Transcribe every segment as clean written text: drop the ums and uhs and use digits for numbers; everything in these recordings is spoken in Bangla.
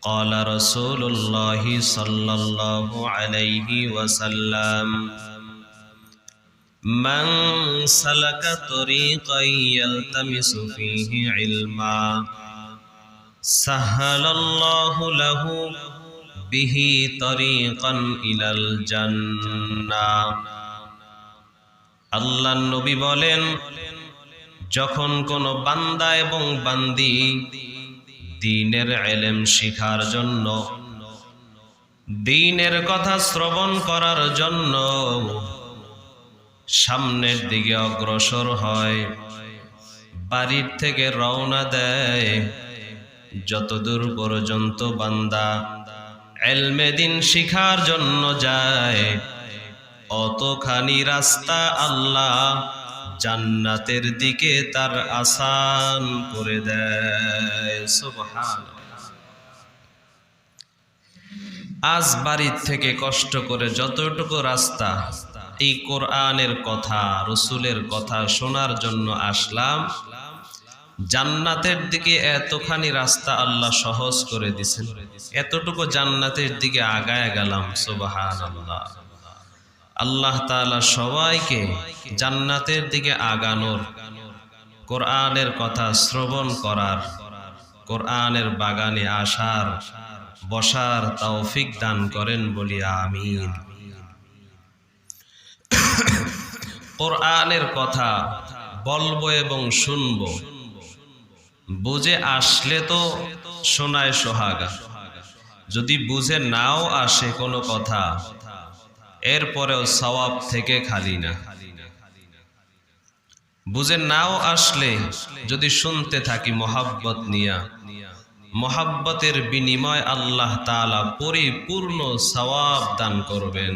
قال رسول الله صلى الله عليه وسلم من سلك طريقا يلتمس فيه علما سهل الله له به طريقا إلى الجنة। আল্লাহ নবী বলেন, যখন কোনো বান্দা এবং বান্দি দ্বীনের ইলম শিখার জন্য, দ্বীনের কথা শ্রবণ করার জন্য সামনের দিকে অগ্রসর হয়, বাড়ির থেকে রওনা দেয়, যতদূর পর্যন্ত বান্দা ইলমে দ্বীন শিখার জন্য যায়, অতখানি রাস্তা আল্লাহ জান্নাতের দিকে তার আসান করে দেয়। সুবহানাল্লাহ। আজ বাড়ির থেকে কষ্ট করে যতটুকু রাস্তা এই কোরআনের কথা, রসুলের কথা শোনার জন্য আসলাম, জান্নাতের দিকে এতখানি রাস্তা আল্লাহ সহজ করে দিয়েছেন, এতটুকু জান্নাতের দিকে আগায় গেলাম। সুবহানাল্লাহ। আল্লাহ তাআলা সবাইকে জান্নাতের দিকে আগানোর, কোরআনের কথা শ্রবণ করার, কোরআনের বাগানে আসার, বসার তৌফিক দান করেন বলি আমিন। কোরআনের কথা বলবো এবং শুনবো, বুঝে আসলে তো শোনায় সোহাগা, যদি বুঝে নাও আসে কোনো কথা, এরপরেও সওয়াব থেকে খালি না। বুঝে নাও আসলে যদি শুনতে থাকি মহাব্বত নিয়া, মহাব্বতের বিনিময় আল্লাহ তাআলা পরিপূর্ণ সওয়াব দান করবেন।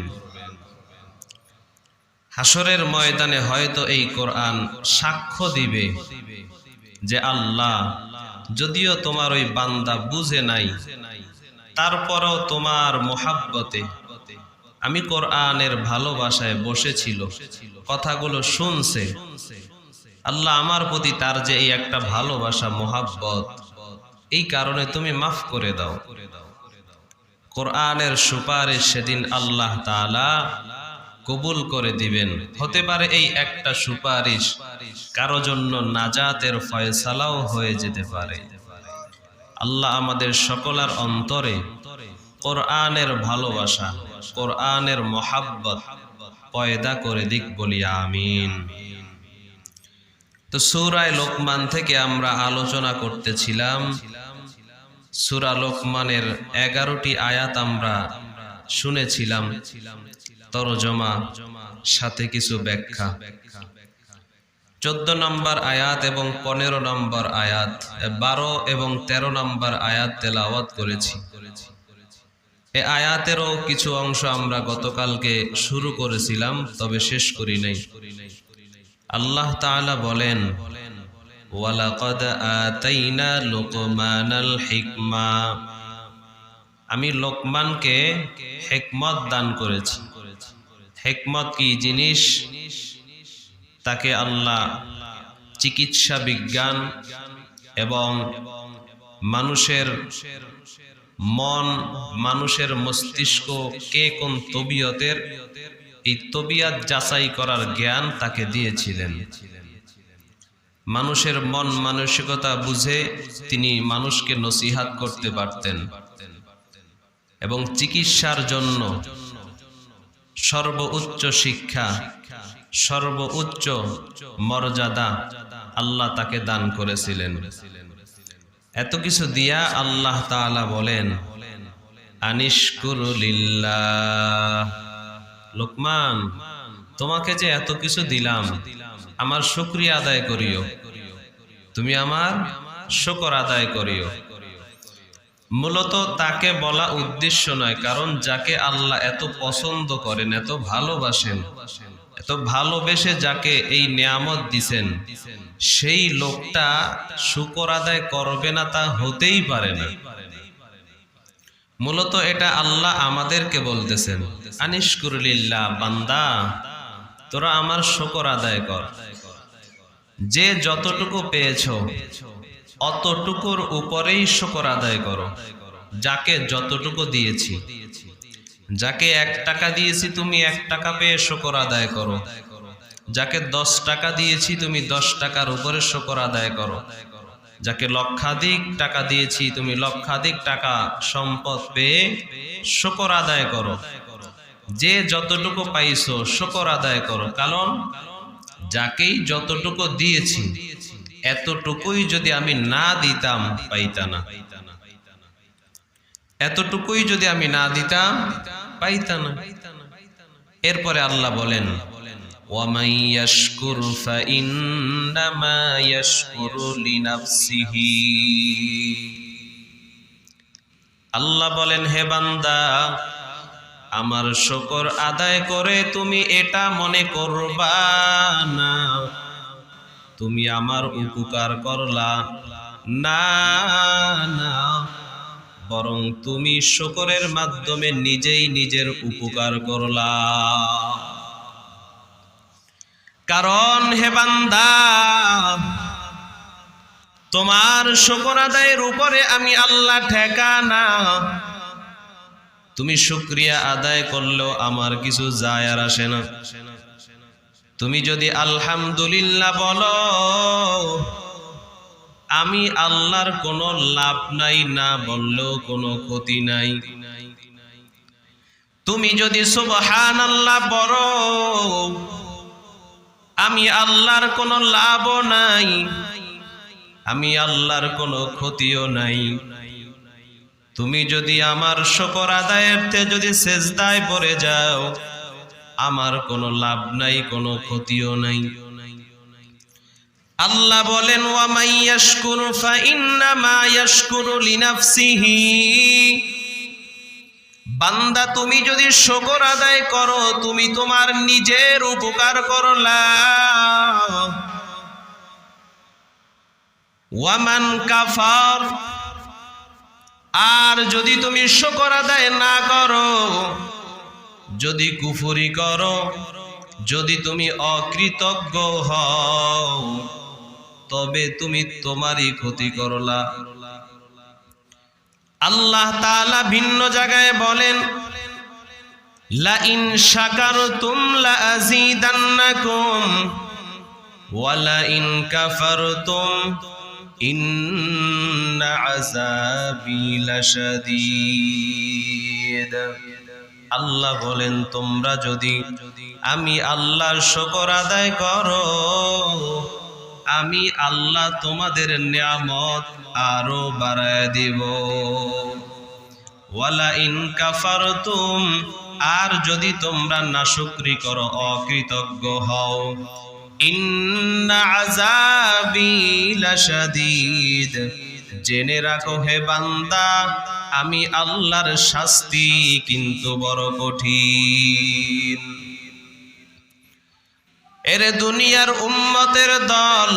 হাসরের ময়দানে হয়তো এই কোরআন সাক্ষ্য দিবে যে আল্লাহ, যদিও তোমার ওই বান্দা বুঝে নাই, তারপরেও তোমার মহাব্বতে আমি কোরআনের ভালোবাসায় বসেছিল, কথাগুলো শুনছে, আল্লাহ আমার প্রতি তার যে এই একটা ভালোবাসা, মহাব্বত, এই কারণে তুমি মাফ করে দাও। কোরআনের সুপারিশ সেদিন আল্লাহ তাআলা কবুল করে দিবেন। হতে পারে এই একটা সুপারিশ কারো জন্য নাজাতের ফয়সালাও হয়ে যেতে পারে। আল্লাহ আমাদের সকলের অন্তরে কোরআনের ভালোবাসা, কোরআনের মহাব্বত পয়দা করে দিক বলি আমিন। তো সূরা লোকমান থেকে আমরা আলোচনা করতেছিলাম। সূরা লোকমানের 11টি আয়াত আমরা শুনেছিলাম, তরজমা সাথে কিছু ব্যাখ্যা। 14 নম্বর আয়াত এবং 15 নম্বর আয়াত, 12 এবং 13 নম্বর আয়াত তেলাওয়াত করেছি। এই আয়াতেরও কিছু অংশ আমরা গতকালকে শুরু করেছিলাম, তবে শেষ করি নাই। আল্লাহ তাআলা বলেন, ওয়ালাকাদ আতাইনা লুকমানাল হিকমা, আমি লোকমানকে হিকমত দান করেছি। হিকমত কি জিনিস? তাকে আল্লাহ চিকিৎসা বিজ্ঞান এবং মানুষের মন, মানুষের মস্তিষ্ক কে কোন তবিয়তের, এই তবিয়ত যাচাই করার জ্ঞান তাকে দিয়েছিলেন। মানুষের মন মানসিকতা বুঝে তিনি মানুষকে নসিহাত করতে পারতেন এবং চিকিৎসার জন্য সর্বোচ্চ শিক্ষা, সর্বোচ্চ মর্যাদা আল্লাহ তাকে দান করেছিলেন। এত কিছু দিয়া আল্লাহ তাআলা বলেন, আনিশকুরু লিল্লাহ, লোকমান তোমাকে যে এত কিছু দিলাম, আমার শুকরিয়া আদায় করিও, তুমি আমার শুকর আদায় করিও। মূলত তাকে বলা উদ্দেশ্য নয়, কারণ যাকে আল্লাহ এত পছন্দ করেন, এত ভালোবাসেন, এত ভালোবেসে যাকে এই নিয়ামত দিছেন, সেই লোকটা শুকর আদায় করবে না তা হতেই পারে না। মূলত এটা আল্লাহ আমাদেরকে বলতেছেন, আনিশকুর লিল্লাহ, বান্দা তোরা আমার শুকর আদায় কর। যে যতটুকু পেয়েছো অতটুকুর উপরেই শুকর আদায় করো। যাকে যতটুকু দিয়েছি, যাকে 1 টাকা দিয়েছি তুমি 1 টাকা পেয়ে শুকর আদায় করো, যাকে 10 টাকা দিয়েছি তুমি 10 টাকার উপরে শুকর আদায় করো, যাকে লক্ষাধিক টাকা দিয়েছি তুমি লক্ষাধিক টাকা সম্পদ পেয়ে শুকর আদায় করো। যে যতটুকু পাইছো শুকর আদায় করো, কারণ যাকেই যতটুকু দিয়েছি এতটুকুই যদি আমি না দিতাম পাইতা না, এতটুকুই যদি আমি না দিতাম পাইতা না। এরপরে আল্লাহ বলেন ওয়ামান ইয়াশকুর ফাইন্নামা ইয়াশকুরু লিনাফসিহি। আল্লাহ বলেন, হে বান্দা, আমার শুকর আদায় করে তুমি এটা মনে করবা না তুমি আমার উপকার করলা, না না, বরং তুমি শুকরের মাধ্যমে নিজেই নিজের উপকার করলা। কারণ হে বান্দা, তোমার শুকর আদায়ের উপরে আমি আল্লাহ ঠেকা না। তুমি শুকরিয়া আদায় করলেও আমার কিছু যায় আর আসে না। তুমি যদি আলহামদুলিল্লাহ বলো, আমি আল্লাহর কোনো লাভ নাই, না বললেও কোনো ক্ষতি নাই। তুমি যদি সুবহানাল্লাহ বলো, আমি আল্লাহর কোনো লাভও নাই, আমি আল্লাহর কোনো ক্ষতিও নাই। তুমি যদি আমার শুকর আদায়েরতে যদি সেজদায় পড়ে যাও, আমার কোনো লাভ নাই, কোনো ক্ষতিও নাই। আল্লাহ বলেন ওয়ামান ইয়াশকুরু ফাইন্নামা ইয়াশকুরু লিনাফসিহি। বান্দা, তুমি যদি শুকর আদায় করো তুমি তোমার নিজের উপকার করলা। ওয়ামান কাফার, আর যদি তুমি শুকর আদায় না করো, যদি কুফরি করো, যদি তুমি অকৃতজ্ঞ হও, তবে তুমি তোমারই ক্ষতি করলা। আল্লাহ তাআলা ভিন্ন জায়গায় বলেন লা ইন শাকারতুম লা আযীদান্নাকুম ওয়া লা ইন কাফারতুম ইন্না আযাবি লাশাদীদ। আল্লাহ বলেন, তোমরা যদি আমি আল্লাহর শুকর আদায় করো, আমি আল্লাহ তোমাদের নিয়ামত আরো বাড়ায় দিব। ওয়ালা ইন কাফারতুম, আর যদি তোমরা নাশুকরি করো, অকৃতজ্ঞ হও, ইন্না আযাবি লাশাদীদ, জেনে রাখো হে বান্দা, আমি আল্লাহর শাস্তি কিন্তু বড় কঠিন। এর দুনিয়ার উম্মতের দল,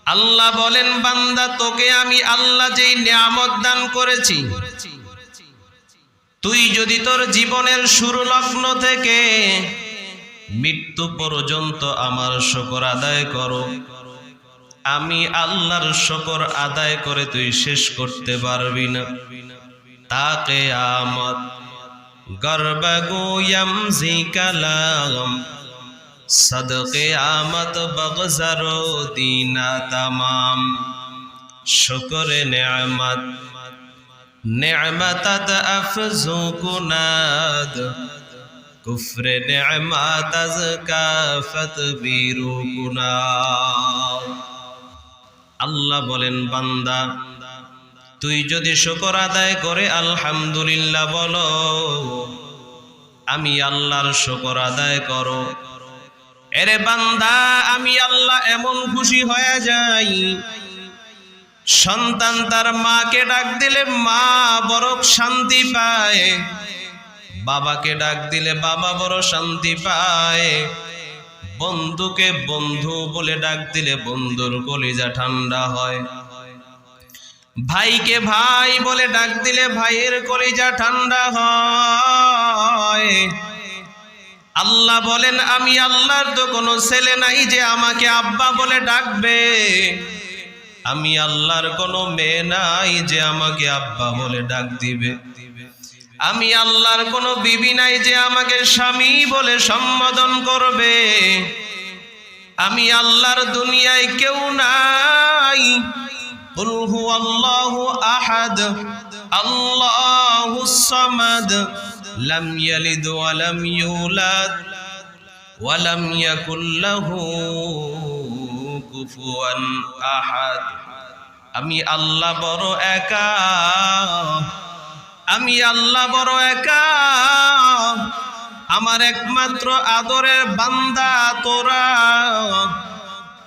আল্লাহ বলেন বান্দা, তোকে আমি আল্লাহ যেই নিয়ামত দান করেছি, তুই যদি তোর জীবনের শুরু লগ্ন থেকে মৃত্যু পর্যন্ত আমার শুকর আদায় করো, আমি আল্লাহর শুকর আদায় করে তুই শেষ করতে পারবি না। তা কিয়ামত গরবাগু ইয়ামজিকালাম সদকে আমত বগজরো দিনা তামাম। শুকরে নেয়ামত নেয়ামতাত আফজু কুনাদ, কুফরে নেয়ামত আজ কাফত বিরু কুনাদ। আল্লাহ বলেন বান্দা, তুই যদি শুকর আদায় করে আলহামদুলিল্লাহ বলো, আমি আল্লাহর শুকর আদায় করো, এরে বান্দা, আমি আল্লাহ এমন খুশি হয়ে যাই, সন্তান তার মাকে ডাক দিলে মা বড় শান্তি পায়, বাবাকে ডাক দিলে বাবা বড় শান্তি পায়, বন্ধুকে বন্ধু বলে ডাক দিলে বন্ধুর কলিজা ঠান্ডা হয়, ভাইকে ভাই বলে ডাক দিলে ভাইয়ের কলিজা ঠান্ডা হয়। আল্লাহ বলেন, আমি আল্লাহর তো কোনো ছেলে নাই যে আমাকে আব্বা বলে ডাকবে, আমি আল্লাহর কোনো মেয়ে নাই যে আমাকে আব্বা বলে ডাক দিবে। আমি আল্লাহর কোনো বিবি নাই যে আমাকে স্বামী বলে সম্বোধন করবে। আমি আল্লাহর দুনিয়ায় কেউ নাই। কুল হুয়াল্লাহু আহাদ আল্লাহুস সামাদ লাম ইয়ালিদ ওয়া লাম ইউলাদ ওয়া লাম ইয়াকুল লাহু কুফুয়ান আহাদ। আমি আল্লাহ বড় একা, আমি আল্লাহ বড় একা। আমার একমাত্র আদরের বান্দা তোরা।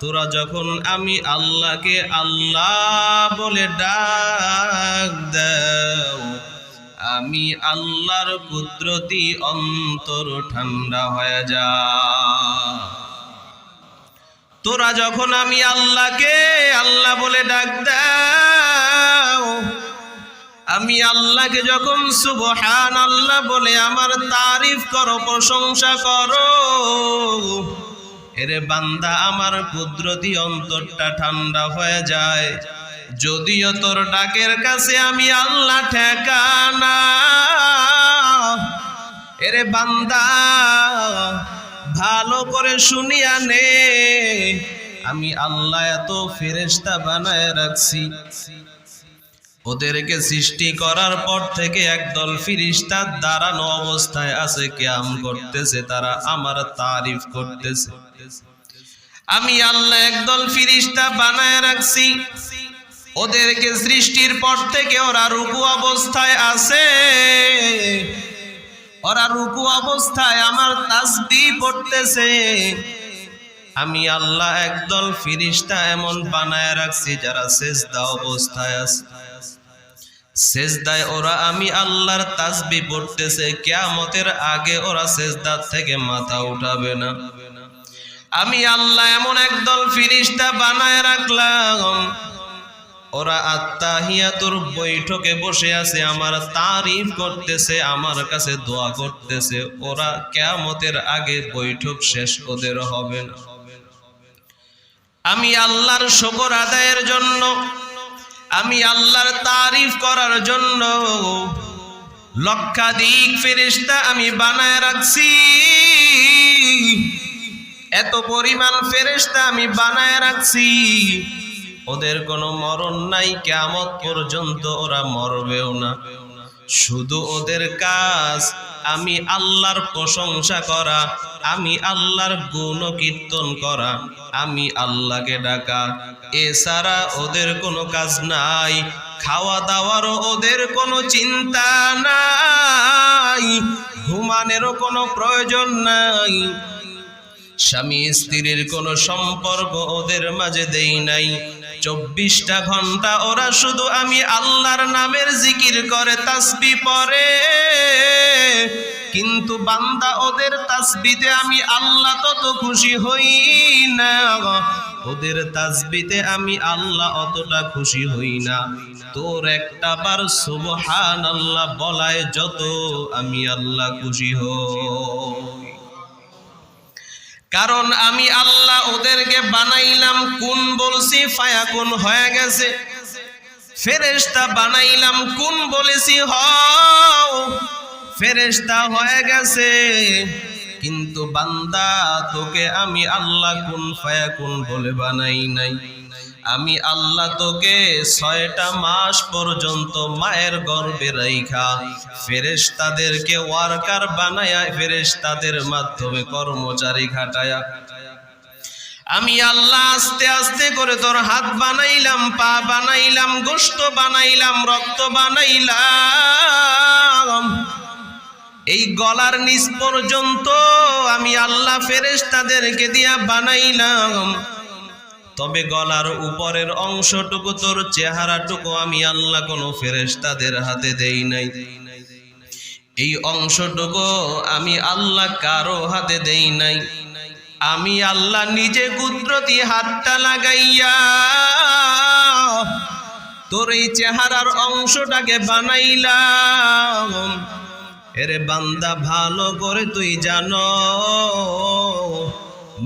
তোরা যখন আমি আল্লাহকে আল্লাহ বলে ডাক দাও, আমি আল্লাহর কুদরতি অন্তর ঠান্ডা হয়ে যায়। তোরা যখন আমি আল্লাহকে আল্লাহ বলে ডাক দাও, আমি আল্লাহকে যখন সুবহানাল্লাহ বলে আমার তারিফ করো, প্রশংসা করো, এরে বান্দা আমার কুদরতি অন্তরটা ঠান্ডা হয়ে যায়। যদিও তোর ডাকের কাছে আমি আল্লাহ ঠেকানা, এরে বান্দা ভালো করে শুনিয়া নে, আমি আল্লাহ এত ফেরেশতা বানায় রাখছি। ওদেরকে সৃষ্টি করার পর থেকে একদল ফেরেশতা দাঁড়ানো অবস্থায় আছে, কিয়াম করতেছে, তারা আমার তারিফ করতেছে। আমি আল্লাহ একদল ফেরেশতা বানায় রাখছি, ওদেরকে সৃষ্টির পর থেকে ওরা রুকু অবস্থায় আছে। ওরা রুকু অবস্থায় আমার তাসবিহ পড়তেছে। আমি আল্লাহ একদল ফেরেশতা এমন বানায় রাখছি যারা সিজদা অবস্থায় আছে। সিজদায় ওরা আমি আল্লাহর তাসবিহ পড়তেছে। কিয়ামতের আগে ওরা সিজদা থেকে মাথা উঠাবে না। আমি আল্লাহ এমন একদল ফেরেশতা বানায় রাখলাম, ওরা আত্তাহিয়াতুর বৈঠকে বসে আছে, আমার তারিফ করতেছে, আমার কাছে দোয়া করতেছে। ওরা কিয়ামতের আগে বৈঠক শেষ ওদের হবে না। আমি আল্লাহর শুকর আদায়ের জন্য, আমি আল্লাহর তারিফ করার জন্য লক্ষাধিক ফেরেশতা আমি বানায় রাখছি। এত পরিমাণ ফেরেশতা আমি বানায় রাখছি, ওদের কোনো মরণ নাই, কিয়ামত পর্যন্ত ওরা মরবেও না। শুধু ওদের কাজ আমি আল্লাহর প্রশংসা করা, আমি আল্লাহর গুণ কীর্তন করা, আমি আল্লাহকে ডাকা। এছাড়া ওদের কোনো কাজ নাই। খাওয়া দাওয়ারও ওদের কোনো চিন্তা নাই, ঘুমানোরও কোনো প্রয়োজন নাই, স্বামী স্ত্রীর কোনো সম্পর্ক ওদের মাঝে দেই নাই। 24টা ঘন্টা ওরা শুধু আমি আল্লাহর নামের জিকির করে, তাসবিহ পড়ে। কিন্তু বান্দা ওদের তাসবিতে আমি আল্লাহ তত খুশি হই না, ওদের তাসবিতে আমি আল্লাহ অতটা খুশি হই না। তোর একটা বার সুবহানাল্লাহ বলায় যত আমি আল্লাহ খুশি হই। কারণ আমি আল্লাহ ওদেরকে বানাইলাম, কোন বলছি ফায়াকুন হয়ে গেছে। ফেরেশতা বানাইলাম, কোন বলেছি হও, ফেরেশতা হয়ে গেছে। কিন্তু বান্দা তোকে আমি আল্লাহ কুন ফায়াকুন বলে বানাই নাই। আমি আল্লাহ তোকে 6টা মাস পর্যন্ত মায়ের গর্ভে রাইখা ফেরেশতাদেরকে ওয়ার্কার বানায়া, ফেরেশতাদের মাধ্যমে কর্মচারী খাটায়া, আমি আল্লাহ আস্তে আস্তে করে তোর হাত বানাইলাম, পা বানাইলাম, গোশত বানাইলাম, রক্ত বানাইলাম। এই গলার নিচ পর্যন্ত আমি আল্লাহ ফেরেশতাদেরকে দিয়া বানাইলাম। তবে গলার উপরের অংশটুকু, তোর চেহারাটুকু আমি আল্লাহ কোনো ফেরেশতাদের হাতে দেই নাই। এই অংশটুকু আমি আল্লাহ কারো হাতে দেই নাই। আমি আল্লাহ নিজে কুদরতি হাতটা লাগাইয়া তোর এই চেহারার অংশটাকে বানাইলাম। এরে বান্দা ভালো করে তুই জানো,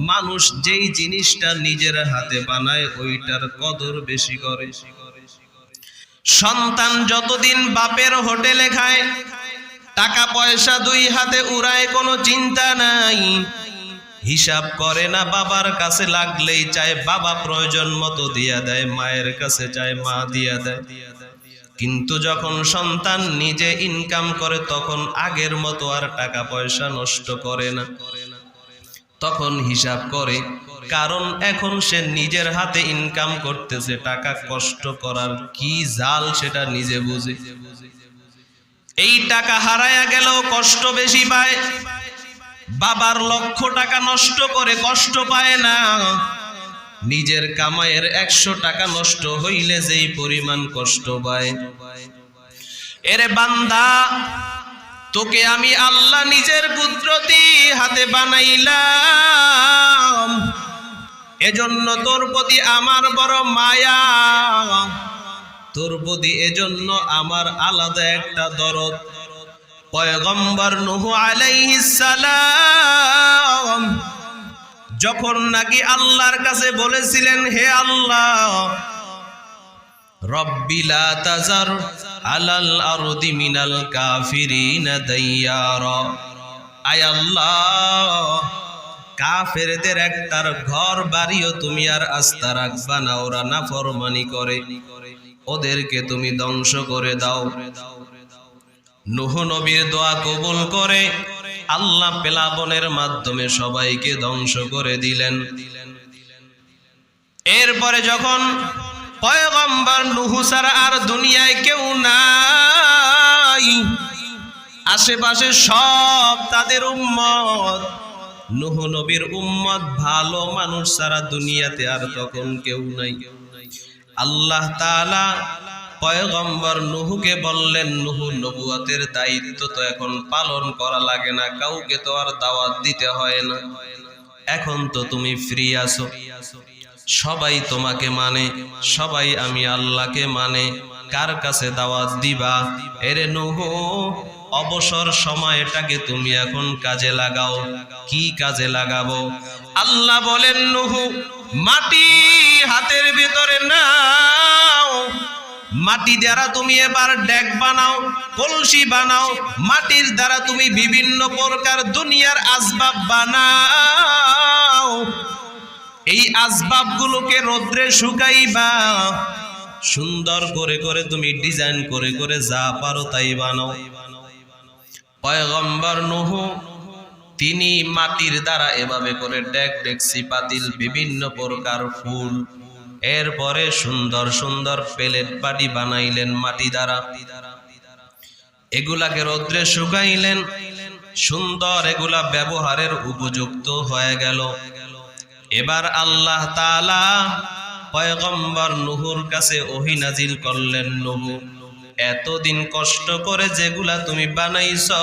মানুষ যেই জিনিসটা নিজের হাতে বানায় ওইটার কদর বেশি করে। সন্তান যতদিন বাপের হোটেলে খায়, টাকা পয়সা দুই হাতে উড়ায়, কোনো চিন্তা নাই, হিসাব করে না, বাবার কাছে লাগলেই চায় বাবা প্রয়োজন মতো দিয়া দেয়, মায়ের কাছে চায় মা দিয়া দেয়। কিন্তু যখন সন্তান নিজে ইনকাম করে তখন আগের মতো আর টাকা পয়সা নষ্ট করে না, তখন হিসাব করে, কারণ এখন সে নিজের হাতে ইনকাম করতেছে। টাকা কষ্ট করার কি জাল সেটা নিজে বুঝে। এই টাকা হারায়া গেলেও কষ্ট বেশি পায়, বাবার লক্ষ টাকা নষ্ট করে কষ্ট পায় না। নিজের কামাইয়ের 100 টাকা নষ্ট হইলে যেই পরিমাণ কষ্ট পায়। এরে বান্দা, তোকে আমি আল্লাহ নিজের কুদরতি হাতে বানাইলাম, এজন্য তোর প্রতি আমার বড় মায়া, তোর প্রতি এজন্য আমার আলাদা একটা দরদ। পয়গম্বর নূহ আলাইহিস সালাম যখন নাকি আল্লাহর কাছে বলেছিলেন, হে আল্লাহ, রব্বি লা তাজার আলাল আরদি মিনাল কাফিরিনা দাইয়ারা, আয় আল্লাহ, কাফেরদের একটার ঘর বাড়িও তুমি আর আস্থা রাখবা না, ওরা নাফরমানি করে, ওদেরকে তুমি ধ্বংস করে দাও। নূহ নবীর দোয়া কবুল করে আল্লাহ প্লাবনের মাধ্যমে সবাইকে ধ্বংস করে দিলেন। এরপরে যখন পয়গম্বর নূহ ছাড়া আর দুনিয়ায় কেউ নাই, আশেপাশে সব তাদের উম্মত, নূহ নবীর উম্মত, ভালো মানুষ ছাড়া দুনিয়াতে আর তখন কেউ নাই। আল্লাহ তাআলা পয়গম্বর নূহকে বললেন, নূহ, নবুয়তের দায়িত্ব তো এখন পালন করা লাগে না, কাউকে তো আর দাওয়াত দিতে হয় না, এখন তো তুমি ফ্রি আছো, সবাই তোমাকে মানে, সবাই আমি আল্লাহকে মানে, কার কাছে দাওয়াত দিবা? এরে নূহ, অবসর সময়টাকে তুমি এখন কাজে লাগাও। কি কাজে লাগাবো? আল্লাহ বলেন, নূহ, মাটি হাতের ভিতরে নাও, মাটি দ্বারা তুমি এবার ডেক বানাও, কলসি বানাও, মাটির দ্বারা তুমি বিভিন্ন প্রকার দুনিয়ার আসবাব বানাও। এই আসবাবগুলোকে রোদ্রে শুকাইবা, সুন্দর করে করে তুমি ডিজাইন করে করে যা পারো তাই বানাও। পয়গম্বর নূহ তিনি মাটির দ্বারা এভাবে করে ডেক, ডেকচি, পাতিল, বিভিন্ন প্রকার ফুল, এরপরে সুন্দর সুন্দর প্লেট বাটি বানাইলেন মাটি দ্বারা, এগুলাকে রোদ্রে শুকাইলেন, সুন্দর, এগুলা ব্যবহারের উপযুক্ত হয়ে গেল। এবার আল্লাহ তাআলা পয়গম্বর নূহর কাছে ওহী নাজিল করলেন, নূহ, এতদিন কষ্ট করে যেগুলা তুমি বানাইছো,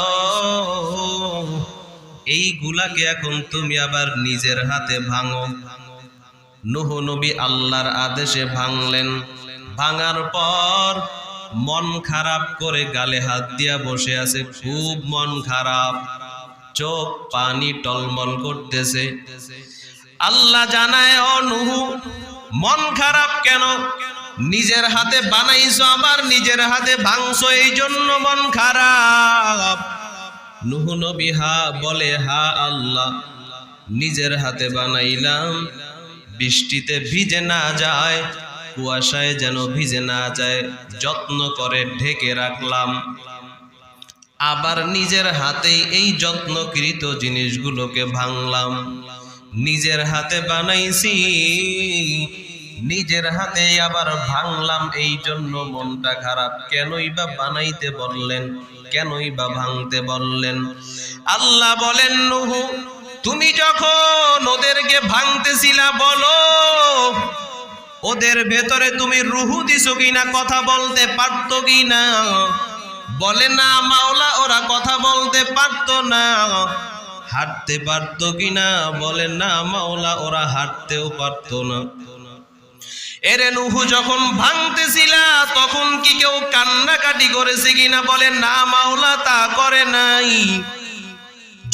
এইগুলাকে এখন তুমি আবার নিজের হাতে ভাঙো। নূহ নবী আল্লাহর আদেশে ভাঙলেন। ভাঙার পর মন খারাপ করে গালে হাত দিয়া বসে আছে, খুব মন খারাপ, চোখ পানি টলমল করতেছে। আল্লাহ জানায়, ও নূহ, মন খারাপ কেন? নিজের হাতে বানাইছো, আবার নিজের হাতে ভাঙছো, এই জন্য মন খারাপ। নূহ নবী বলে, হা আল্লাহ, নিজের হাতে বানাইলাম, বৃষ্টিতে ভিজে না যায়, কুয়াশায় যেন ভিজে না যায়, যত্ন করে ঢেকে রাখলাম। আবার নিজের হাতেই এই যত্নকৃত জিনিসগুলোকে ভাঙলাম। নিজের হাতে বানাইছি, নিজের হাতে আবার ভাঙলাম, এই জন্য মনটা খারাপ। কেনই বা বানাইতে বললেন, কেনই বা ভাঙতে বললেন? আল্লাহ বলেন, নূহ, তুমি যখন ওদেরকে ভাঙতেছিলা, বলো ওদের ভেতরে তুমি রুহু দিছো কিনা, কথা বলতে পারতো কিনা? বলে না মাওলা, ওরা কথা বলতে পারতো না। হাঁটতে পারতো কিনা? বলে না মাওলা, ওরা হাঁটতেও পারতো না। এরে নূহ, যখন ভাঙতেছিলা তখন কি কেউ কান্নাকাটি করেছে কিনা? বলে না মাওলা, তা করে নাই।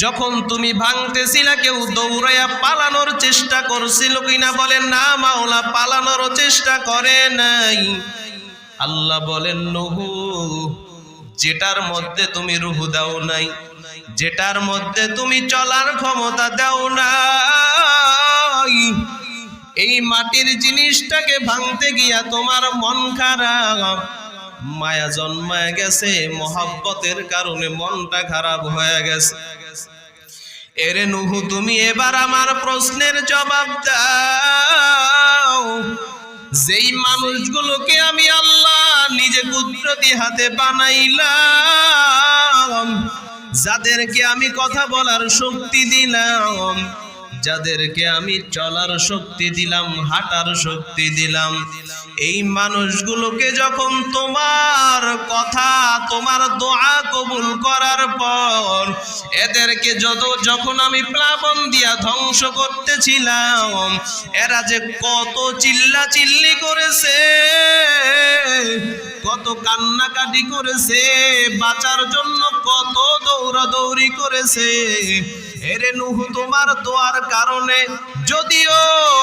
যখন তুমি ভাঙতেছিলা কেউ দৌড়াইয়া পালানোর চেষ্টা করছিল কিনা? বলেন না মাওলা, পালানোর চেষ্টা করে নাই। আল্লাহ বলেন নূহ, যেটার মধ্যে তুমি রূহ দাও নাই, যেটার মধ্যে তুমি চলার ক্ষমতা দাও নাই, এই মাটির জিনিসটাকে ভাঙতে গিয়া তোমার মন খারাপ, মায়া জন্মায় গেছে, মহব্বতের কারণে মনটা খারাপ হয়ে গেছে। এরে নূহ, তুমি এবার আমার প্রশ্নের জবাব দাও। যেই মানুষগুলোকে আমি আল্লাহ নিজে কুদরতি হাতে বানাইলাম, যাদেরকে আমি কথা বলার শক্তি দিলাম, যাদেরকে আমি চলার শক্তি দিলাম, হাঁটার শক্তি দিলাম, এই মানুষগুলোকে যখন তোমার কথা, তোমার দোয়া কবুল করার পর এদেরকে যখন আমি প্লাবন দিয়া ধ্বংস করতেছিলাম, এরা যে কত চিল্লা চিল্লি করেছে, কত কান্নাকাটি করেছে, বাঁচার জন্য কত দৌড়াদৌড়ি করেছে। এরে নূহ, তোমার দোয়ার কারণে যদিও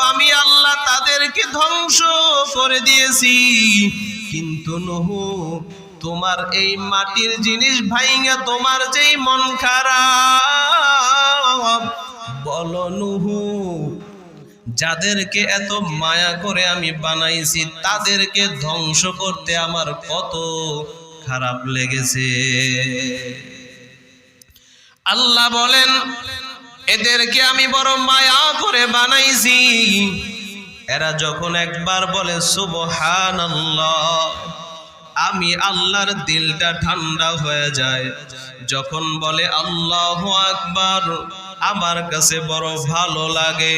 আমি আল্লাহ তাদেরকে ধ্বংস করে দিয়েছি, কিন্তু নূহ, তোমার এই মাটির জিনিস ভাইঙ্গা তোমার যেই মন খারাপ, বলো নূহ, যাদেরকে এত মায়া করে আমি বানাইছি তাদেরকে ধ্বংস করতে আমার কত খারাপ লেগেছে। আল্লাহ বলেন, এদেরকে আমি বড় মায়া করে বানাইছি। এরা যখন একবার বলে সুবহানাল্লাহ, আমি আল্লাহর দিলটা ঠান্ডা হয়ে যায়। যখন বলে আল্লাহু আকবার, আমার কাছে বড় ভালো লাগে।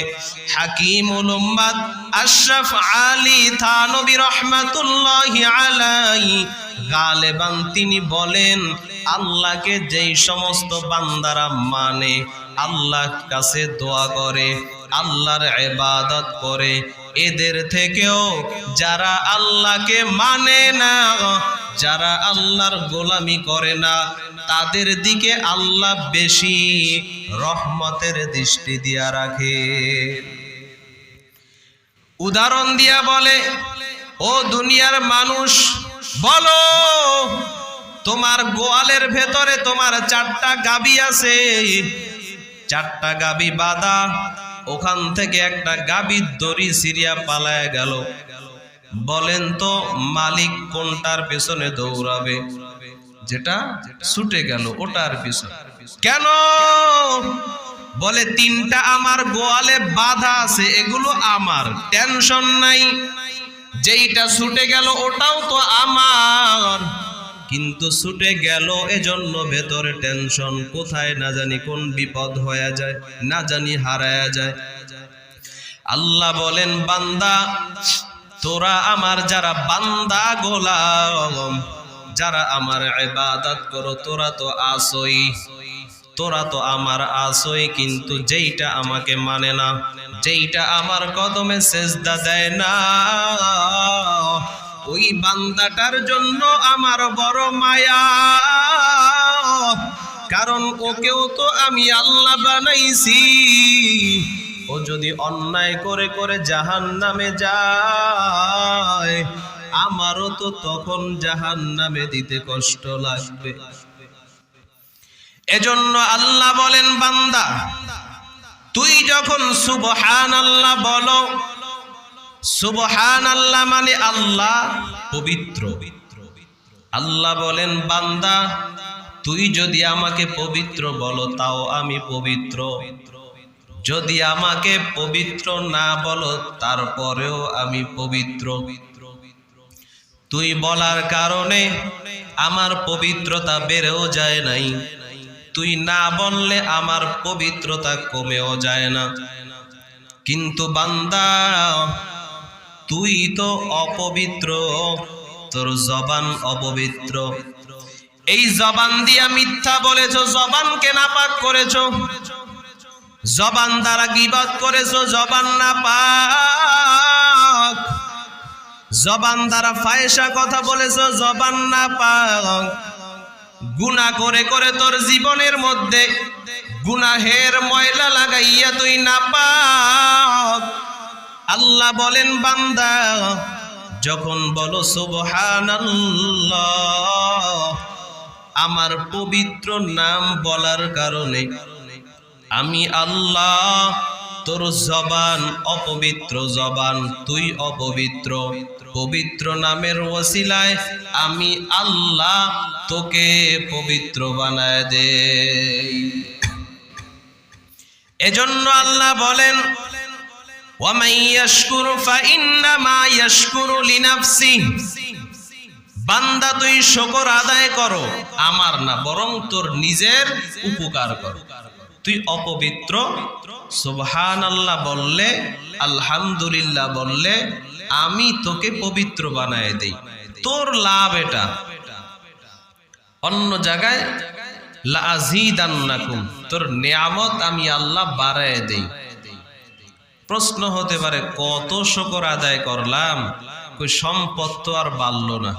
হাকিমুল উম্মাত আশরাফ আলী থানবী রাহমাতুল্লাহি আলাইহি গালেবান তিনি বলেন, আল্লাহকে যেই সমস্ত বান্দারা মানে, আল্লাহর কাছে দোয়া করে, আল্লাহর ইবাদত করে, এদের থেকেও যারা আল্লাহকে মানে না, যারা আল্লাহর গোলামি করে না, তাদের দিকে আল্লাহ বেশি রহমতের দৃষ্টি দিয়া রাখে। উদাহরণ দিয়া বলে, ও দুনিয়ার মানুষ, বলো তোমার গোয়ালের ভেতরে তোমার 4টা গাবি আছে, 4টা গাবি বাঁধা, ওখান থেকে একটা গাবির দড়ি সিরিয়া পালায় গেল। বলেন তো মালিক কোনটার পেছনে দৌড়াবে? যেটা ছুটে গেল ওটার পিছনে। কেন? বলে 3টা আমার গোয়ালে বাঁধা আছে, এগুলো আমার, টেনশন নাই। যেইটা ছুটে গেল ওটাও তো আমার, কিন্তু ছুটে গেল এজন্য ভেতরে টেনশন, কোথায় না জানি কোন বিপদ হয়ে যায়, না জানি হারায়া যায়। আল্লাহ বলেন, বান্দা তোরা আমার যারা বান্দা গোলাম, যারা আমার ইবাদত করো, তোরা তো আসই, তোরা তো আমার আসই, কিন্তু যেইটা আমাকে মানে না, যেইটা আমার কদমে সেজদা দেয় না, ওই বান্দাটার জন্য আমার বড় মায়া। কারণ ওকেও তো আমি আল্লাহ বানাইছি। ও যদি অন্যায় করে করে জাহান্নামে যায়, আমারও তো তখন জাহান্নামে দিতে কষ্ট লাগবে। এজন্য আল্লাহ বলেন, বান্দা তুই যখন সুবহানাল্লাহ বলো, সুবহানাল্লাহ মানে আল্লাহ পবিত্র। আল্লাহ বলেন, বান্দা তুই যদি আমাকে পবিত্র বলো তাও আমি পবিত্র, যদি আমাকে পবিত্র না বলো তারপরেও আমি পবিত্র। তুই বলার কারণে আমার পবিত্রতা বেড়েও যায় নাই, তুই না বললে আমার পবিত্রতা কমেও যায় না। কিন্তু বান্দা তুই তো অপবিত্র, তোর জবান অপবিত্র, এই জবান দিয়া মিথ্যা বলেছো, জবানকে নাপাক করেছো, জবান দ্বারা গীবত করেছো, জবান নাপাক, জবান দ্বারা ফাহিশা কথা বলেছো, জবান নাপাক। গুনাহ করে করে তোর জীবনের মধ্যে গুনাহের ময়লা লাগাইয়া তুই নাপাক। আল্লাহ বলেন বান্দা যখন বলো সুবহানাল্লাহ, আমার পবিত্র নাম বলার কারণে আমি আল্লাহ তোর জবান অপবিত্র জবান, তুই অপবিত্র, পবিত্র নামের ওসিলায় আমি আল্লাহ তোকে পবিত্র বানায় দেই। এজন্য আল্লাহ বলেন ওয়ামান ইয়াশকুরু ফাইন্নামা ইয়াশকুরু লিনাফসিহি, বান্দা তুই শুকর আদায় করো, আমার না বরং তোর নিজের উপকার কর। তুই অপবিত্র, সুবহানাল্লাহ বললে, আলহামদুলিল্লাহ বললে আমি তোকে পবিত্র বানায় দেই, তোর লাভ এটা। অন্য জায়গায় লাযীদান্নাকুম, তোর নিয়ামত আমি আল্লাহ বাড়ায় দেই। প্রশ্ন হতে পারে কত শুকর আদায় করলাম, কই সম্পদ তো আর বাড়লো না,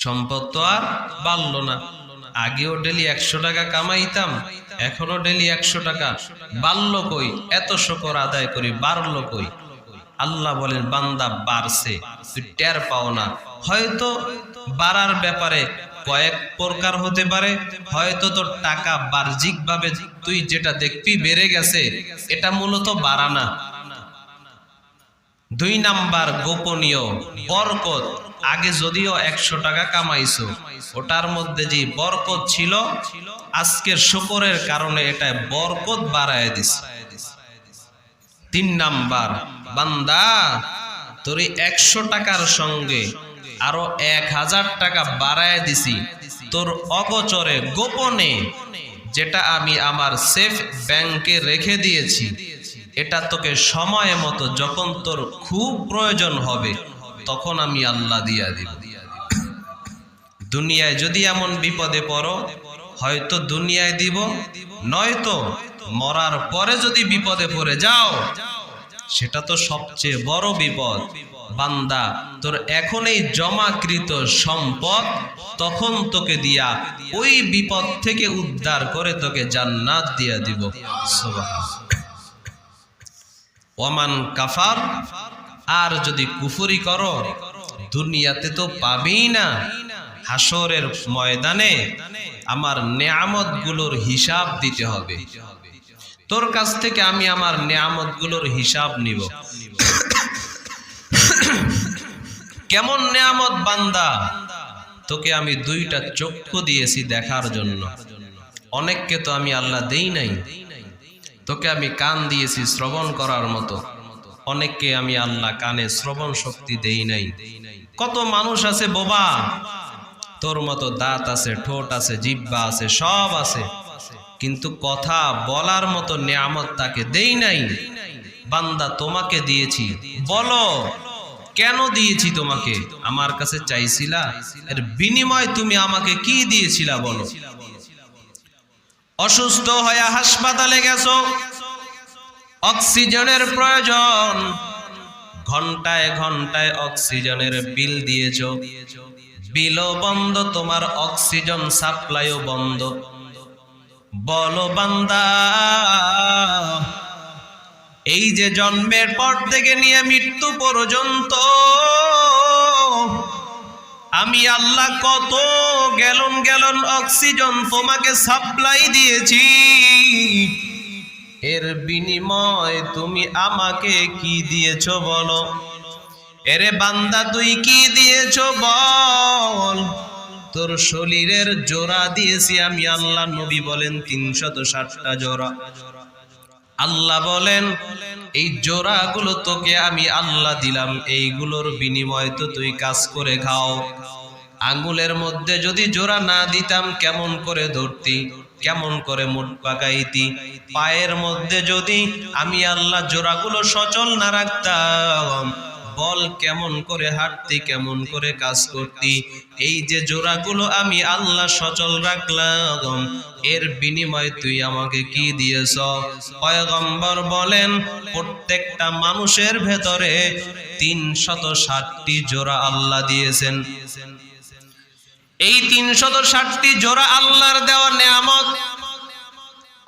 সম্পদ তো আর বাড়লো না। আগেও ডেলি 100 টাকা কামাইতাম, এখনো ডেলি 100 টাকা, বাড়লো কই? এত শুকর আদায় করি, বাড়লো কই? আল্লাহ বলেন বান্দা বাড়ছে, তুই টের পাও না। হয়তো বাড়ার ব্যাপারে কয়েক প্রকার হতে পারে, হয়তো তোর টাকা বাহ্যিক ভাবে তুই যেটা দেখবি বেড়ে গেছে, এটা মূলত বাড়া না। 2 নাম্বার গোপনীয় বরকত, আগে যদিও 100 টাকা কামাইছো, ওটার মধ্যে যে বরকত ছিল আজকের শুকরের কারণে এটা বরকত বাড়ায় দিছে। 3 নাম্বার বান্দা তোর 100 টাকার সঙ্গে আরো 1000 টাকা বাড়ায় দিছি, তোর অগোচরে গোপনে, যেটা আমি আমার সেফ ব্যাংকে রেখে দিয়েছি, এটা তোকে সময় মতো যখন তোর খুব প্রয়োজন হবে তখন আমি আল্লাহ দিয়া দিব। দুনিয়ায় যদি এমন বিপদে পড়ো, হয়তো দুনিয়ায় দিব, নয়তো মরার পরে যদি বিপদে পড়ে যাও, সেটা তো সবচেয়ে বড় বিপদ। বান্দা তোর এখন এই জমাকৃত সম্পদ তখন তোকে দিয়া ওই বিপদ থেকে উদ্ধার করে তোকে জান্নাত দিয়া দিব। সুবহানাল্লাহ। ওমান কাফার, আর যদি কুফরি করো দুনিয়াতে তো পাবেই না, হাসরের ময়দানে আমার নেয়ামত গুলোর হিসাব দিতে হবে। তোর কাছ থেকে আমি আমার নেয়ামত গুলোর হিসাব নিব। কেমন নেয়ামত বান্দা, তোকে আমি 2টা চক্ষু দিয়েছি দেখার জন্য, অনেককে তো আমি আল্লাহ দেই নাই। তোকে আমি কান দিয়েছি শ্রবণ করার মতো, অনেককে আমি আল্লাহ কানে শ্রবণ শক্তি দেই নাই। কত মানুষ আছে বোবা, তোর মতো দাঁত আছে, ঠোঁট আছে, জিহ্বা আছে, সব আছে, কিন্তু কথা বলার মতো নিয়ামত তাকে দেই নাই। বান্দা তোমাকে দিয়েছি, বলো কেন দিয়েছি তোমাকে? আমার কাছে চাইছিলা? এর বিনিময় তুমি আমাকে কি দিয়েছিলা বলো? অসুস্থ হয়ে হাসপাতালে গেছো, অক্সিজেনের প্রয়োজন, ঘন্টায় ঘন্টায় অক্সিজেনের বিল দিয়েছো, বিলও বন্ধ, তোমার অক্সিজেন সাপ্লাইও বন্ধ। বলো বান্দা, এই যে জন্মের পর থেকে নিয়ে মৃত্যু পর্যন্ত আমি আল্লাহ কত গ্যালন গ্যালন অক্সিজেন তোমাকে সাপ্লাই দিয়েছি, এর বিনিময় তুমি আমাকে কি দিয়েছো বলো? এরে বান্দা তুই কি দিয়েছো বল? তোর শরীরের জোড়া দিয়েছি আমি আল্লাহ। নবী বলেন 360টা জোড়া। আল্লাহ বলেন এই জোড়াগুলো তোকে আমি আল্লাহ দিলাম, এইগুলোর বিনিময় তো তুই কাজ করে খাও। আঙ্গুলের মধ্যে যদি জোড়া না দিতাম কেমন করে ধরতি, কেমন করে মুঠ পাকাইতি? পায়ের মধ্যে যদি আমি আল্লাহ জোড়াগুলো সচল না রাখতাম, বল কেমন করে হাঁটতি, কেমন করে কাজ করতি? এই যে জোড়াগুলো আমি আল্লাহ সচল রাখলাম, এর বিনিময় তুই আমাকে কি দিয়েছ? পয়গম্বর বলেন প্রত্যেকটা মানুষের ভেতরে 360টি জোড়া আল্লাহ দিয়েছেন। এই 360টি জোড়া আল্লাহর দেওয়া নেয়ামত।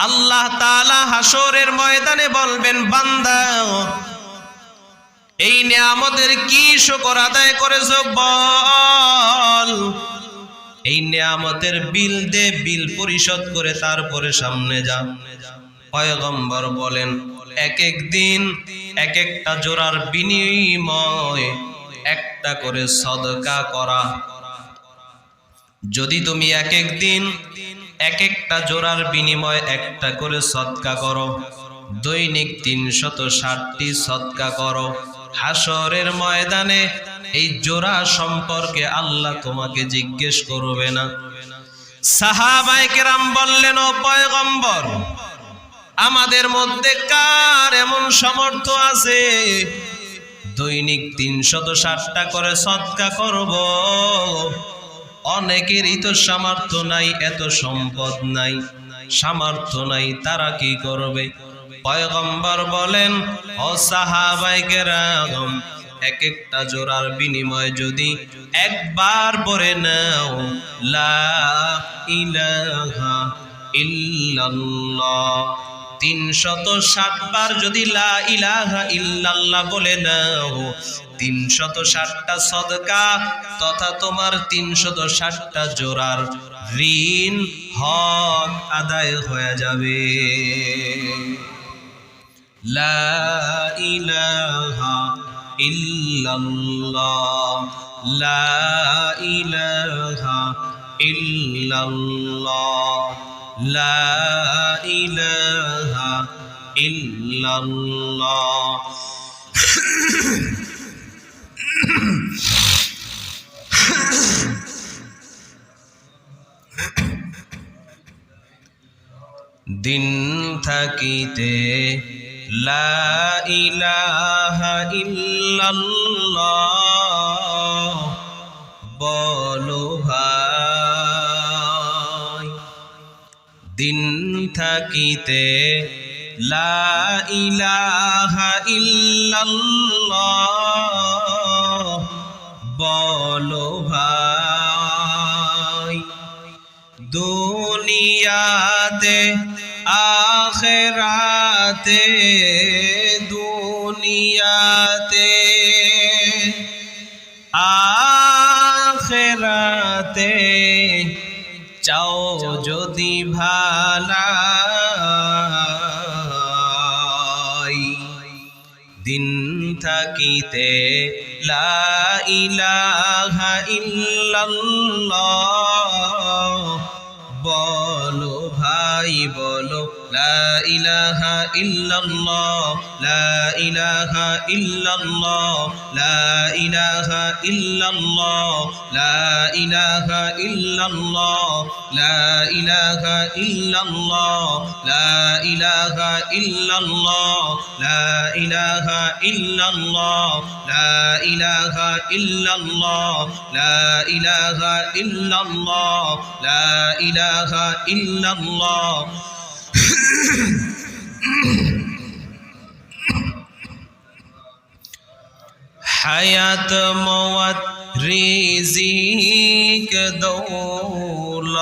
আল্লাহ তাআলা হাসরের ময়দানে বলবেন, বান্দা এই নেয়ামতের কি শুকর আদায় করেছো বল। এই নেয়ামতের বিল দে, বিল পরিশোধ করে তারপরে সামনে যা। পয়গম্বর বলেন, এক এক দিন এক একটা জোড়ার বিনিময় একটা করে সদকা করা। যদি তুমি এক এক দিন এক একটা জোড়ার বিনিময় একটা করে সদকা করো, দৈনিক 360টি সদকা করো, হাসরের ময়দানে এই জোড়া সম্পর্কে আল্লাহ তোমাকে জিজ্ঞেস করবে না। সাহাবায়ে কেরাম বললেন, ও পয়গম্বর, আমাদের মধ্যে কার এমন সামর্থ্য আছে দৈনিক 360টা করে সদকা করব? অনেকেরই তো সামর্থ্য নাই, এত সম্পদ নাই, সামর্থ্য নাই, তারা কি করবে? পয়গম্বর বলেন, ও সাহাবায়ে কেরাম, এক একটা জোড়ার বিনিময় যদি একবার পড়ে নাও, লা ইলাহা ইল্লাল্লাহ, 360 বার যদি লা ইলাহা ইল্লাল্লাহ বলে নাও, 360টা সদকা তথা তোমার 360টা জোড়ার ঋণ হক আদায় হয়ে যাবে। লা ইলাহা ইল্লাল্লাহ, লা ইলাহা ইল্লাল্লাহ, লা ইলাহা ইল্লাল্লাহ। দিন থাকিতে লা ইলাহা ইল্লাল্লাহ বলো ভাই, দিন থাকিতে লা ইলাহা ইল্লাল্লাহ বলো ভাই। দুনিয়াতে আখিরাতে, দুনিয়াতে আখিরাতে চাও যদি ভালাই, দিন থাকিতে লা ইলাহা ইল্লাল্লাহ বলো ভাই, বলো লা ইলাহা ইল্লাল্লাহ, লা ইলাহা ইল্লাল্লাহ, লা ইলাহা ইল্লাল্লাহ, লা ইলাহা ইল্লাল্লাহ, লা ইলাহা ইল্লাল্লাহ, লা ইলাহা ইল্লাল্লাহ, লা ইলাহা ইল্লাল্লাহ, লা ইলাহা ইল্লাল্লাহ, লা ইলাহা ইল্লাল্লাহ, লা ইলাহা ইল্লাল্লাহ। হায়াত মওয়াত রিজিক দৌলত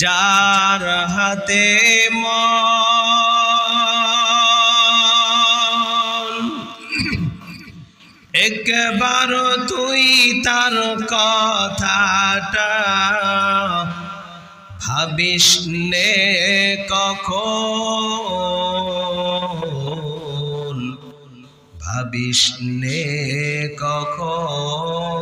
যার হাতে মন, একবার তুই তার কথাটা ভাবিস নে কখন, ভাবিস নে কখন।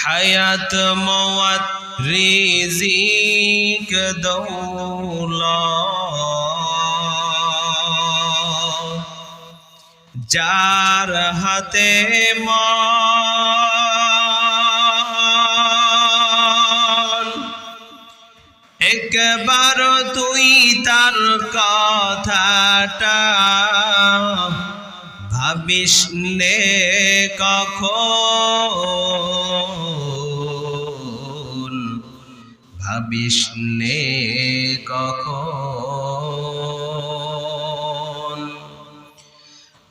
হায়াত মওয়াত রিজিক দৌলত যার হাতে মন, একবার তুই তার কথাটা ভাবিস নে কখন, ভাবিস নে কখন।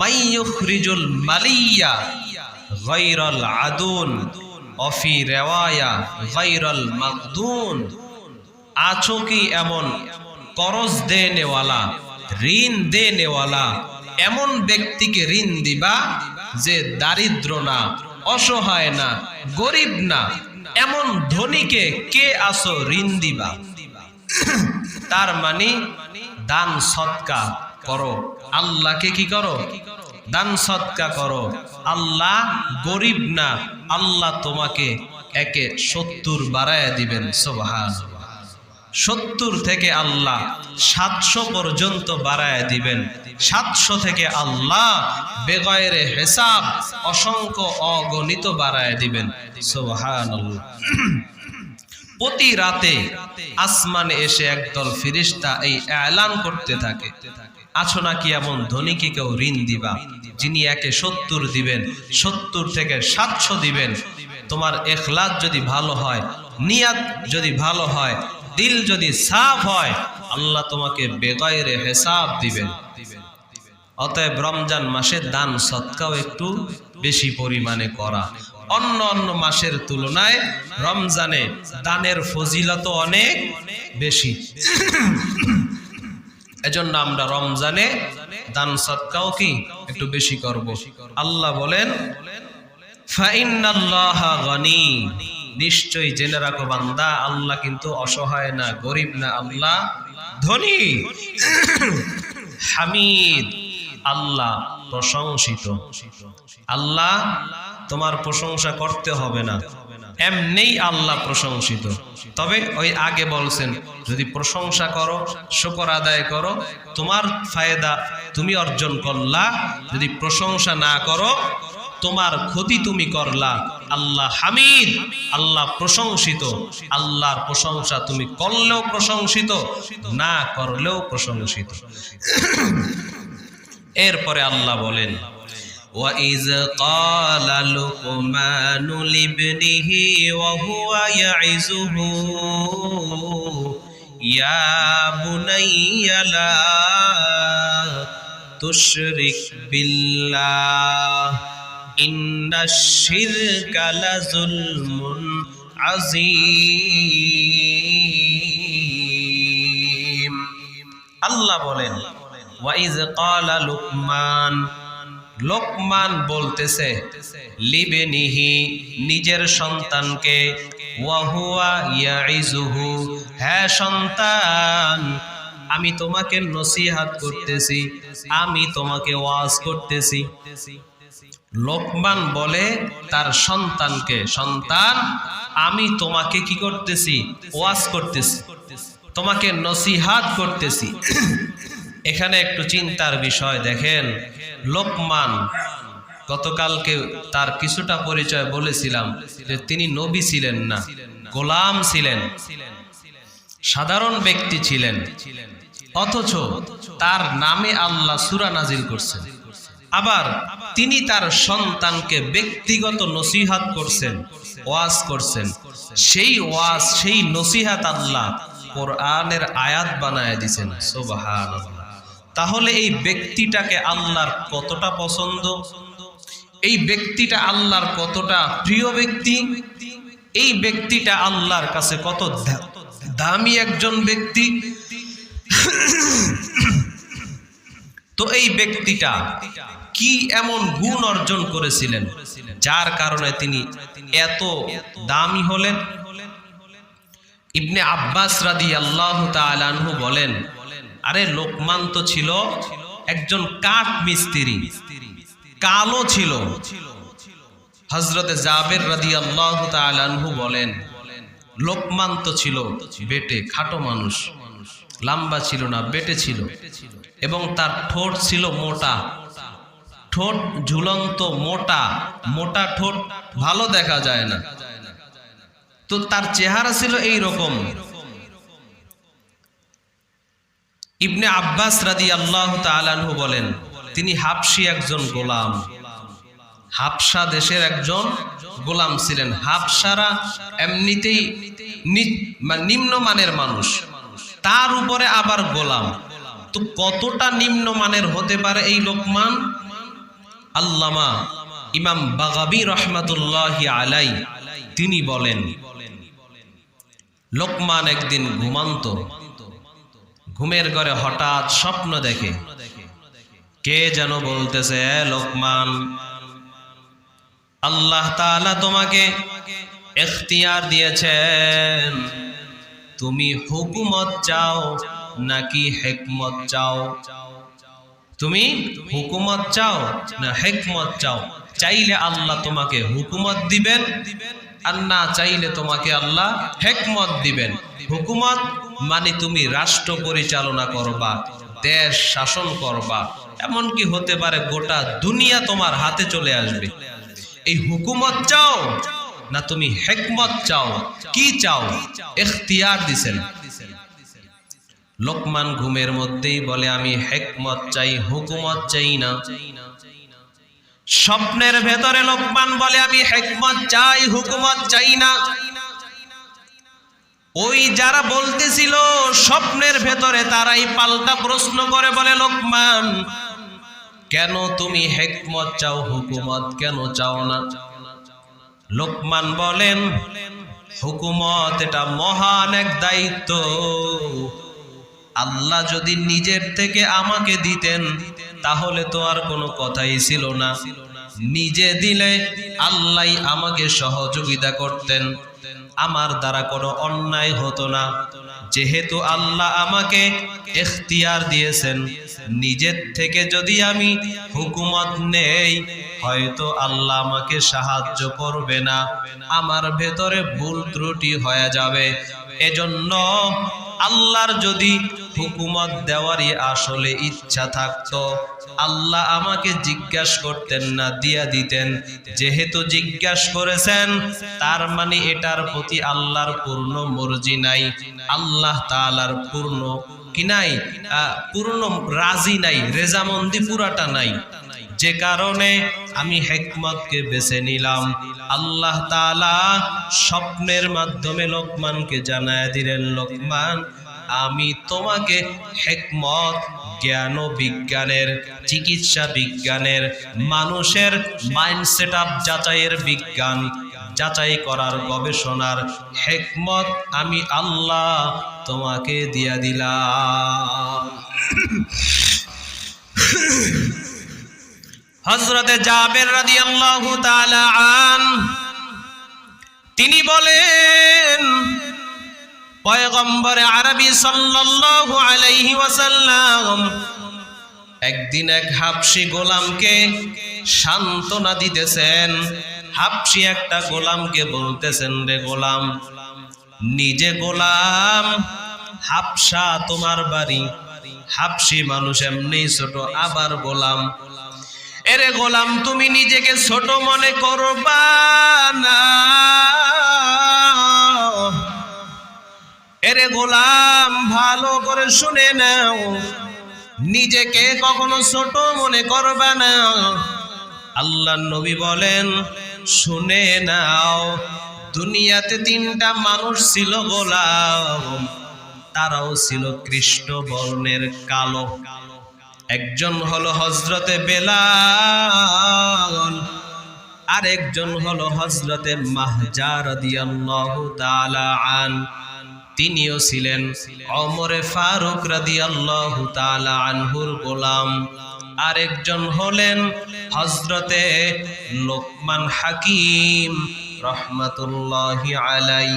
মাইয়ুখরিজুল মালিয়া গায়রাল আদুন অফি রেওয়ায়া গায়রাল মাকদুন। আছো কি এমন করজ দেনেওয়ালা, ঋণ দেনেওয়ালা এমন ব্যক্তিকে ঋণ দিবা যে দারিদ্র না, অসহায় না, গরিব না, এমন ধনীকে কে আসো ঋণ দিবা। তার মানে দান সদকা করো, আল্লাহকে কি করো, দান সদকা করো। আল্লাহ গরিব না, আল্লাহ তোমাকে একে 70 বাড়ায় দিবেন। সুবহানাল্লাহ। 70 থেকে আল্লাহ 700 পর্যন্ত বাড়ায় দিবেন। 700 থেকে আল্লাহ বেগয়রে হিসাব অসংখ্য অগণিত বাড়ায় দিবেন। সুবহানাল্লাহ। প্রতি রাতে আসমানে এসে একদল ফেরেশতা এই এলান করতে থাকে, আছো নাকি এমন ধনীকে কেউ ঋণ দিবা যিনি একে 70 দিবেন, 70 থেকে 700 দিবেন। তোমার ইখলাস যদি ভালো হয়, নিয়াত যদি ভালো হয়, দিল যদি সাফ হয়, আল্লাহ তোমাকে বেগয়রে হিসাব দিবেন। অতএব রমজান মাসে দান সদকাও একটু বেশি পরিমাণে করা। অন্য অন্য মাসের তুলনায় রমজানে দানের ফজিলত অনেক বেশি। এজন্য আমরা রমজানে দান সদকাও কি একটু বেশি করব। আল্লাহ বলেন ফাইন্নাল্লাহা গনি, নিশ্চয়ই জেনে রাখো বান্দা, আল্লাহ কিন্তু অসহায় না, গরিব না, আল্লাহ ধনী। হামিদ, আল্লাহ প্রশংসিত। আল্লাহ তোমার প্রশংসা করতে হবে না, এমনিই আল্লাহ প্রশংসিত। তবে ওই আগে বলছেন যদি প্রশংসা করো, শুকর আদায় করো, তোমার ফায়দা তুমি অর্জন করলা। যদি প্রশংসা না করো, তোমার ক্ষতি তুমি করলা। আল্লাহ হামিদ, আল্লাহ প্রশংসিত। আল্লাহর প্রশংসা তুমি করলেও প্রশংসিত, না করলেও প্রশংসিত। এরপরে আল্লাহ বলেন وَإِذْ قَالَ لُقْمَانُ لِابْنِهِ وَهُوَ يَعِظُهُ يَا بُنَيَّ لَا تُشْرِكْ بِاللَّهِ إِنَّ الشِّرْكَ لَظُلْمٌ عَظِيمٌ। আল্লাহ বলেন وَإِذْ قَالَ لُقْمَانُ, লোকমান বলতেছে লিবেনিহি, নিজের সন্তানকে, ওয়াহুয়া ইয়াইজুহু, হ্যাঁ সন্তান আমি তোমাকে নসিহত করতেছি, আমি তোমাকে ওয়াজ করতেছি। লোকমান বলে তার সন্তানকে, সন্তান আমি তোমাকে কি করতেছি, ওয়াজ করতেছি, তোমাকে নসিহত করতেছি। এখানে একটু চিন্তার বিষয় দেখেন, লোকমান গতকালকে তার কিছুটা পরিচয় বলেছিলাম যে তিনি নবী ছিলেন না, গোলাম ছিলেন, সাধারণ ব্যক্তি ছিলেন, অথচ তার নামে আল্লাহ সূরা নাজিল করছেন। আবার তিনি তার সন্তানকে ব্যক্তিগত নসিহত করছেন, ওয়াজ করছেন। সেই ওয়াজ, সেই নসিহত আল্লাহ কোরআনের আয়াত বানায় দিয়েছেন। সুবহানাল্লাহ। তাহলে এই ব্যক্তিটাকে আল্লাহর কতটা পছন্দ, এই ব্যক্তিটা আল্লাহর কতটা প্রিয় ব্যক্তি, এই ব্যক্তিটা আল্লাহর কাছে কত দামি একজন ব্যক্তি। তো এই ব্যক্তিটা কি এমন গুণ অর্জন করেছিলেন যার কারণে তিনি এত দামি হলেন? ইবনে আব্বাস রাদিয়াল্লাহু তাআলা আনহু বলেন, আরে লোকমান তো ছিল একজন কাঠ মিস্ত্রি, কালো ছিল। হযরতে জাবের রাদিয়াল্লাহু তাআলা আনহু বলেন, লোকমান তো ছিল বেটে, খাটো মানুষ, লম্বা ছিল না, বেটে ছিল, এবং তার ঠোঁট ছিল মোটা, ঠোঁট ঝুলন্ত, মোটা মোটা ঠোঁট, ভালো দেখা যায় না। তো তার চেহারা ছিল এই রকম। ইবনে আব্বাস রাদিয়াল্লাহু তাআলা আনহু বলেন, তিনি হাবশী একজন গোলাম, হাবশা দেশের একজন গোলাম ছিলেন। হাবশারা এমনিতেই নিম্নমানের মানুষ, তার উপরে আবার গোলাম। তো কতটা নিম্নমানের হতে পারে এই লোকমান? আল্লামা ইমাম বাগাবী রহমাতুল্লাহি আলাই তিনি বলেন, লোকমান একদিন ঘুমান্ত, ঘুমের ঘরে হঠাৎ স্বপ্ন দেখে, কে যেন বলতেছে, লোকমান, আল্লাহ তাআলা তোমাকে ইখতিয়ার দিয়েছেন, তুমি হুকুমত চাও নাকি হিকমত চাও? তুমি হুকুমত চাও না হিকমত চাও? চাইলে আল্লাহ তোমাকে হুকুমত দিবেন, আর না চাইলে তোমাকে আল্লাহ হিকমত দিবেন। হুকুমত মানে তুমি রাষ্ট্র পরিচালনা করবা, দেশ শাসন করবা, এমনকি হতে পারে গোটা দুনিয়া তোমার হাতে চলে আসবে। এই হুকুমত চাও না তুমি হিকমত চাও? কি চাও? ইখতিয়ার দিছেন। লোকমান ঘুমের মধ্যেই বলে, আমি হিকমত চাই, হুকুমত চাই না। স্বপ্নের ভেতরে লোকমান বলে, আমি হিকমত চাই, হুকুমত চাই না। ওই যারা বলতেছিল স্বপ্নের ভেতরে, তারাই পাল্টা প্রশ্ন করে বলে, লোকমান, কেন তুমি হিকমত চাও, হুকুমত কেন চাও না? লোকমান বলেন, হুকুমত এটা মহান এক দায়িত্ব। আল্লাহ যদি নিজের থেকে আমাকে দিতেন তাহলে তো আর কোনো কথাই ছিল না। নিজে দিলে আল্লাহ আমাকে সহযোগিতা করতেন, আমার দ্বারা কোনো অন্যায় হতো না। যেহেতু আল্লাহ আমাকে ইখতিয়ার দিয়েছেন, নিজের থেকে যদি আমি হুকুমত নেই, হয়তো আল্লাহ আমাকে সাহায্য করবে না, আমার ভেতরে ভুল ত্রুটি হয়ে যাবে। এজন্য আল্লাহর যদি হুকুমত দেওয়ারই আসলে ইচ্ছা থাকতো, আল্লাহ আমাকে জিজ্ঞাসা করতেন না, দিয়া দিতেন। যেহেতু জিজ্ঞাসা করেছেন, তার মানে এটার প্রতি আল্লাহর পূর্ণ মর্জি নাই, আল্লাহ তাআলার পূর্ণ কি নাই, পূর্ণ রাজি নাই, রেজামন্দি পুরাটা নাই। যে কারণে আমি হিকমতকে বেছে নিলাম। আল্লাহ তাআলা স্বপ্নের মাধ্যমে লোকমানকে জানায় দিলেন, লোকমান, আমি তোমাকে হিকমত, জ্ঞান ও বিজ্ঞানের, চিকিৎসা বিজ্ঞানের, মানুষের মাইন্ড সেটআপ যাচাইয়ের বিজ্ঞান, যাচাই করার গবেষণার হিকমত আমি আল্লাহ তোমাকে দিয়া দিলাম। হযরতে জাবের রাদিয়াল্লাহু তাআলা তিনি বলেন, পয়গম্বর আরবি সাল্লাল্লাহু আলাইহি ওয়াসাল্লাম একদিন এক হাবশী গোলামকে সান্ত্বনা দিতেছেন। হাবশী একটা গোলামকে বলতেছেন, রে গোলাম, নিজে গোলাম, হাবশা তোমার বাড়ি। হাবশী মানুষ এমনি ছোট, আবার গোলাম। এরে গোলাম, তুমি নিজেকে ছোট মনে করবা না। এরে গোলাম, ভালো করে শুনে নাও, নিজেকে কখনো ছোট মনে করবা না। আল্লাহর নবী বলেন, শুনে নাও, দুনিয়াতে তিনটা মানুষ ছিল গোলাম, তারাও ছিল কৃষ্ণ বর্ণের কালো। একজন হলো হযরতে বেলাল, আরেকজন হলো হযরতে মাহজা রাদিয়াল্লাহু তাআলা আন, তিনিও ছিলেন ওমরে ফারুক রাদিয়াল্লাহু তাআলা আনহুর গোলাম। আরেকজন হলেন হযরতে লোকমান হাকিম রহমাতুল্লাহি আলাই,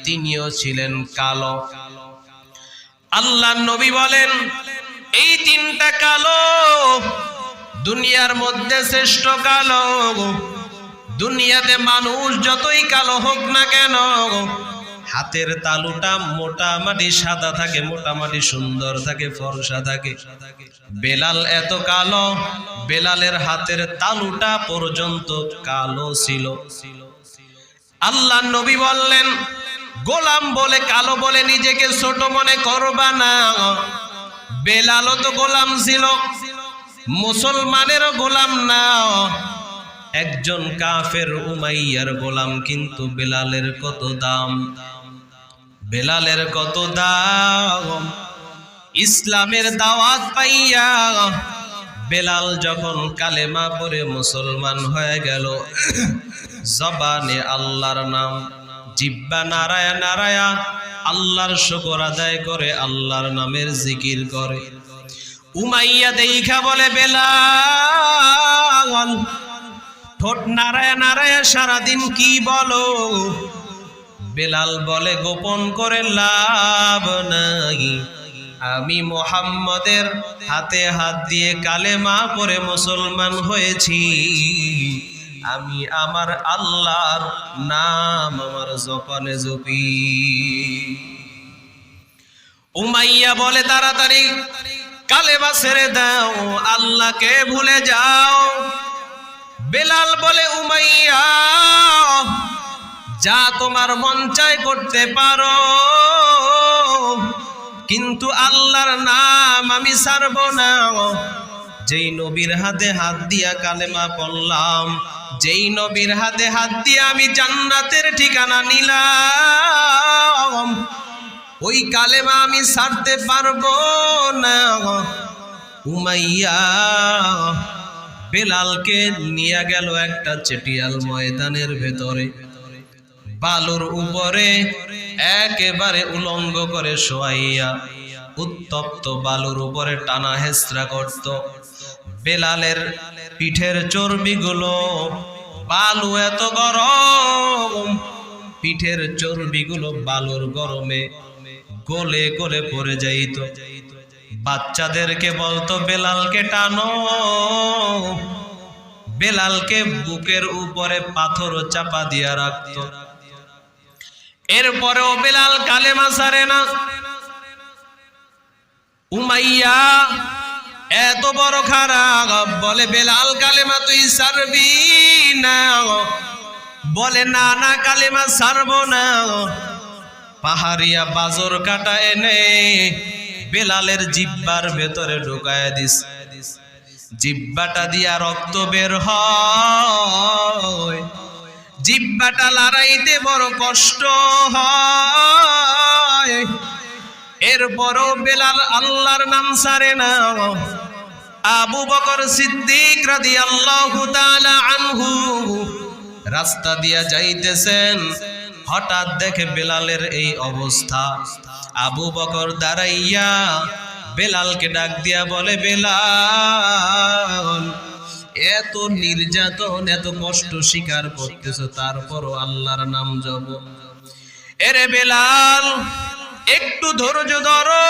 তিনিও ছিলেন কালো। আল্লাহর নবী বলেন, এই তিনটা কালো, দুনিয়ার মধ্যে শ্রেষ্ঠ কালো। দুনিয়াতে মানুষ যতই কালো হোক না কেন, হাতের তালুটা মোটামুটি সাদা থাকে, মোটামুটি সুন্দর থাকে, ফর্সা থাকে। বেলাল এত কালো, বেলালের হাতের তালুটা পর্যন্ত কালো ছিল। আল্লাহর নবী বললেন, গোলাম বলে, কালো বলে নিজেকে ছোট মনে করবা না। বেলালও তো গোলাম ছিল, মুসলমানেরও গোলাম না, একজন কাফের উমাইয়ার গোলাম। কিন্তু বেলালের কত দাম, বেলালের কত দাম। ইসলামের দাওয়াত পাইয়া বেলাল যখন কালেমা পড়ে মুসলমান হয়ে গেল, জবানে আল্লাহর নাম, জিহ্বা নাড়ায়া নাড়ায়া আল্লাহর শুকর আদায় করে, আল্লাহর নামের জিকির করে। উমাইয়া দেখা বলে, বেলাল ঠোঁট নাড়ায়া নাড়ায়া সারাদিন কি বলো? বেলাল বলে, গোপন করে লাভ নাই, আমি মুহাম্মদের হাতে হাত দিয়ে কালেমা পড়ে মুসলমান হয়েছি, আমি আমার আল্লাহর নাম আমার জবানে জপি। উমাইয়া বলে, তাড়াতাড়ি কালেমা ছেড়ে দাও, আল্লাহকে ভুলে যাও। বেলাল বলে, উমাইয়া যা তোমার মন চায় করতে পারো, কিন্তু আল্লাহর নাম আমি ছাড়ব না। যেই নবীর হাতে হাত দিয়া কালেমা পড়লাম, যেই নবীর হাতে হাত দিয়ে আমি জান্নাতের ঠিকানা নিলাম, ওই কালেমা আমি ছাড়তে পারবো না। উমাইয়া বেলালকে নিয়ে গেল একটা চেটিয়াল ময়দানের ভেতরে, বালুর উপরে একেবারে উলঙ্গ করে শোয়াইয়া উত্তপ্ত বালুর উপরে টানা হেঁচড়া করত। বেলালের পিঠের চর্বিগুলো, বালু এত গরম, পিঠের চর্বিগুলো বালুর গরমে গলে গলে পড়ে যাইত। বাচ্চাদেরকে বলতো, বেলালকে টানো। বেলালকে বুকের উপরে পাথর চাপা দিয়া রাখত। এরপরেও বেলাল কালেমা ছাড়ে না। উমাইয়া এত বড় খারাপ, বলে, বেলাল কালেমা তুই ছাড়বি না? বলে, না না, কালেমা ছাড়বো না। পাহাড়িয়া বাজর কাটা এনে বেলালের জিহ্বার ভেতরে ঢুকায় দিস, জিহ্বাটা দিয়া রক্ত বের হয়, জিহ্বাটা লড়াইতে বড় কষ্ট হয়। এরপরও বেলাল আল্লাহর নাম ছাড়ে না। আবু বকর সিদ্দিক রাদিয়াল্লাহু তাআলা আনহু রাস্তা দিয়া যাইতেছেন, হঠাৎ দেখে বেলালের এই অবস্থা। আবু বকর দাঁড়াইয়া বেলালকে ডাক দিয়া বলে, বেলাল এত নির্যাতন এত কষ্ট স্বীকার করতেছো, তারপরও আল্লাহর নাম জপ। এরে বেলাল একটু ধৈর্য ধরো,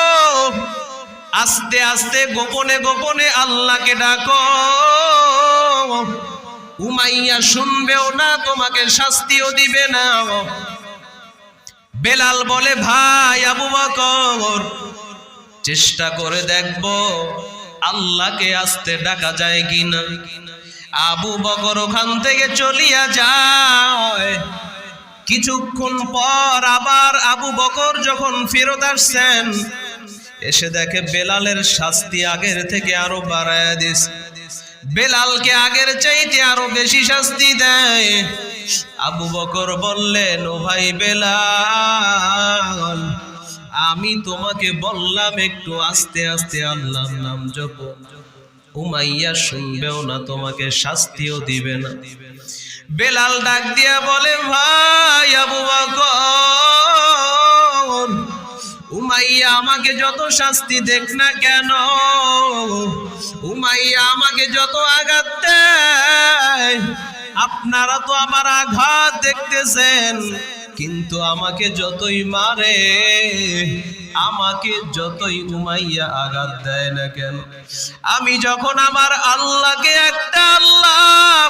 আস্তে আস্তে গোপনে গোপনে আল্লাহকে ডাকো, উমাইয়া শুনবেও না, তোমাকে শাস্তিও দিবে না। বেলাল বলে, ভাই আবু বকর চেষ্টা করে দেখবো আল্লাহকে আস্তে ডাকা যায় কিনা। আবু বকর ওখান থেকে চলিয়া যায়। কিছুক্ষণ পর আবার আবু বকর যখন ফেরত আসছেন, এসে দেখে বেলালের শাস্তি আগের থেকে আরো বাড়ায় দিস, বেলালকে আগের চাইতে আরো বেশি শাস্তি দেয়। আবু বকর বললেন, ও ভাই বেলাল, আমি তোমাকে বললাম একটু আস্তে আস্তে আল্লাহর নাম জপো, উমাইয়া শুনবেও না, তোমাকে শাস্তিও দিবে না। বেলাল ডাক দিয়া বলে, ভাই আবু বকর, উমাইয়া আমাকে যত শাস্তি দেখ না কেন, উমাইয়া আমাকে যত আঘাত দেয়, আপনারা তো আমার আঘাত দেখতেছেন, কিন্তু আমাকে যতই মারে, আমাকে যতই উমাইয়া আঘাত দেয় না কেন, আমি যখন আমার আল্লাহকে একটা আল্লাহ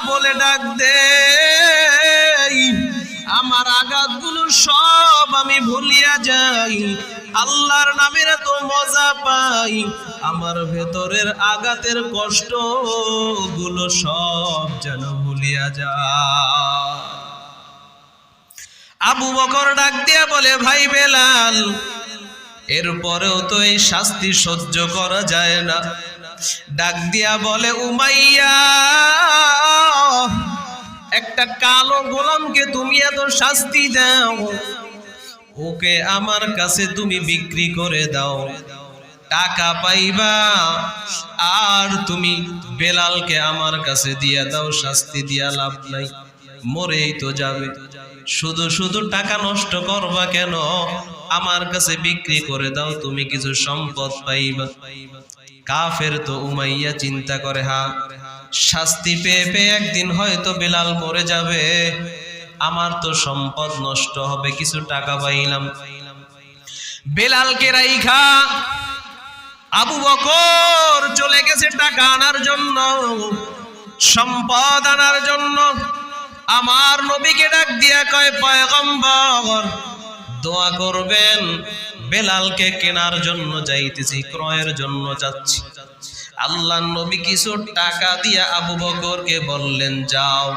বলে ডাক দেই, আমার আঘাতগুলো সব আমি ভুলিয়া যাই, আল্লাহর নামের এত মজা পাই, আমার ভেতরের আঘাতের কষ্ট গুলো সব যেন ভুলিয়া যায়। আবু বকর ডাক দিয়া বলে, ভাই বেলাল, এরপরেও তো এই শাস্তি সহ্য করা যায় না। ডাক দিয়া বলে, উমাইয়া একটা কালো গোলামকে তুমি এত শাস্তি দাও, ওকে আমার কাছে তুমি বিক্রি করে দাও, টাকা পাইবা আর তুমি বেলালকে আমার কাছে দিয়া দাও, শাস্তি দিয়া লাভ নাই, মরেই তো যাবে, শুধু শুধু টাকা নষ্ট করবা কেন, আমার কাছে বিক্রি করে দাও, তুমি কিছু সম্পদ পাইবা। কাফের তো উমাইয়া চিন্তা করে, শাস্তি পেয়ে পেয়ে একদিন হয়তো বেলাল মরে যাবে, আমার তো সম্পদ নষ্ট হবে, কিছু টাকা পাইলাম। বেলালকে রাইখা আবু বকর চলে গেছে টাকা আনার জন্য, সম্পদ আনার জন্য। আমার নবীকে ডাক দিয়া কয়, পয়গম্বর দোয়া করবেন, বেলালকে কেনার জন্য যাইতেছি, ক্রয়ের জন্য যাচ্ছি। আল্লাহর নবী কিছু টাকা দিয়া আবু বকরকে বললেন, যাও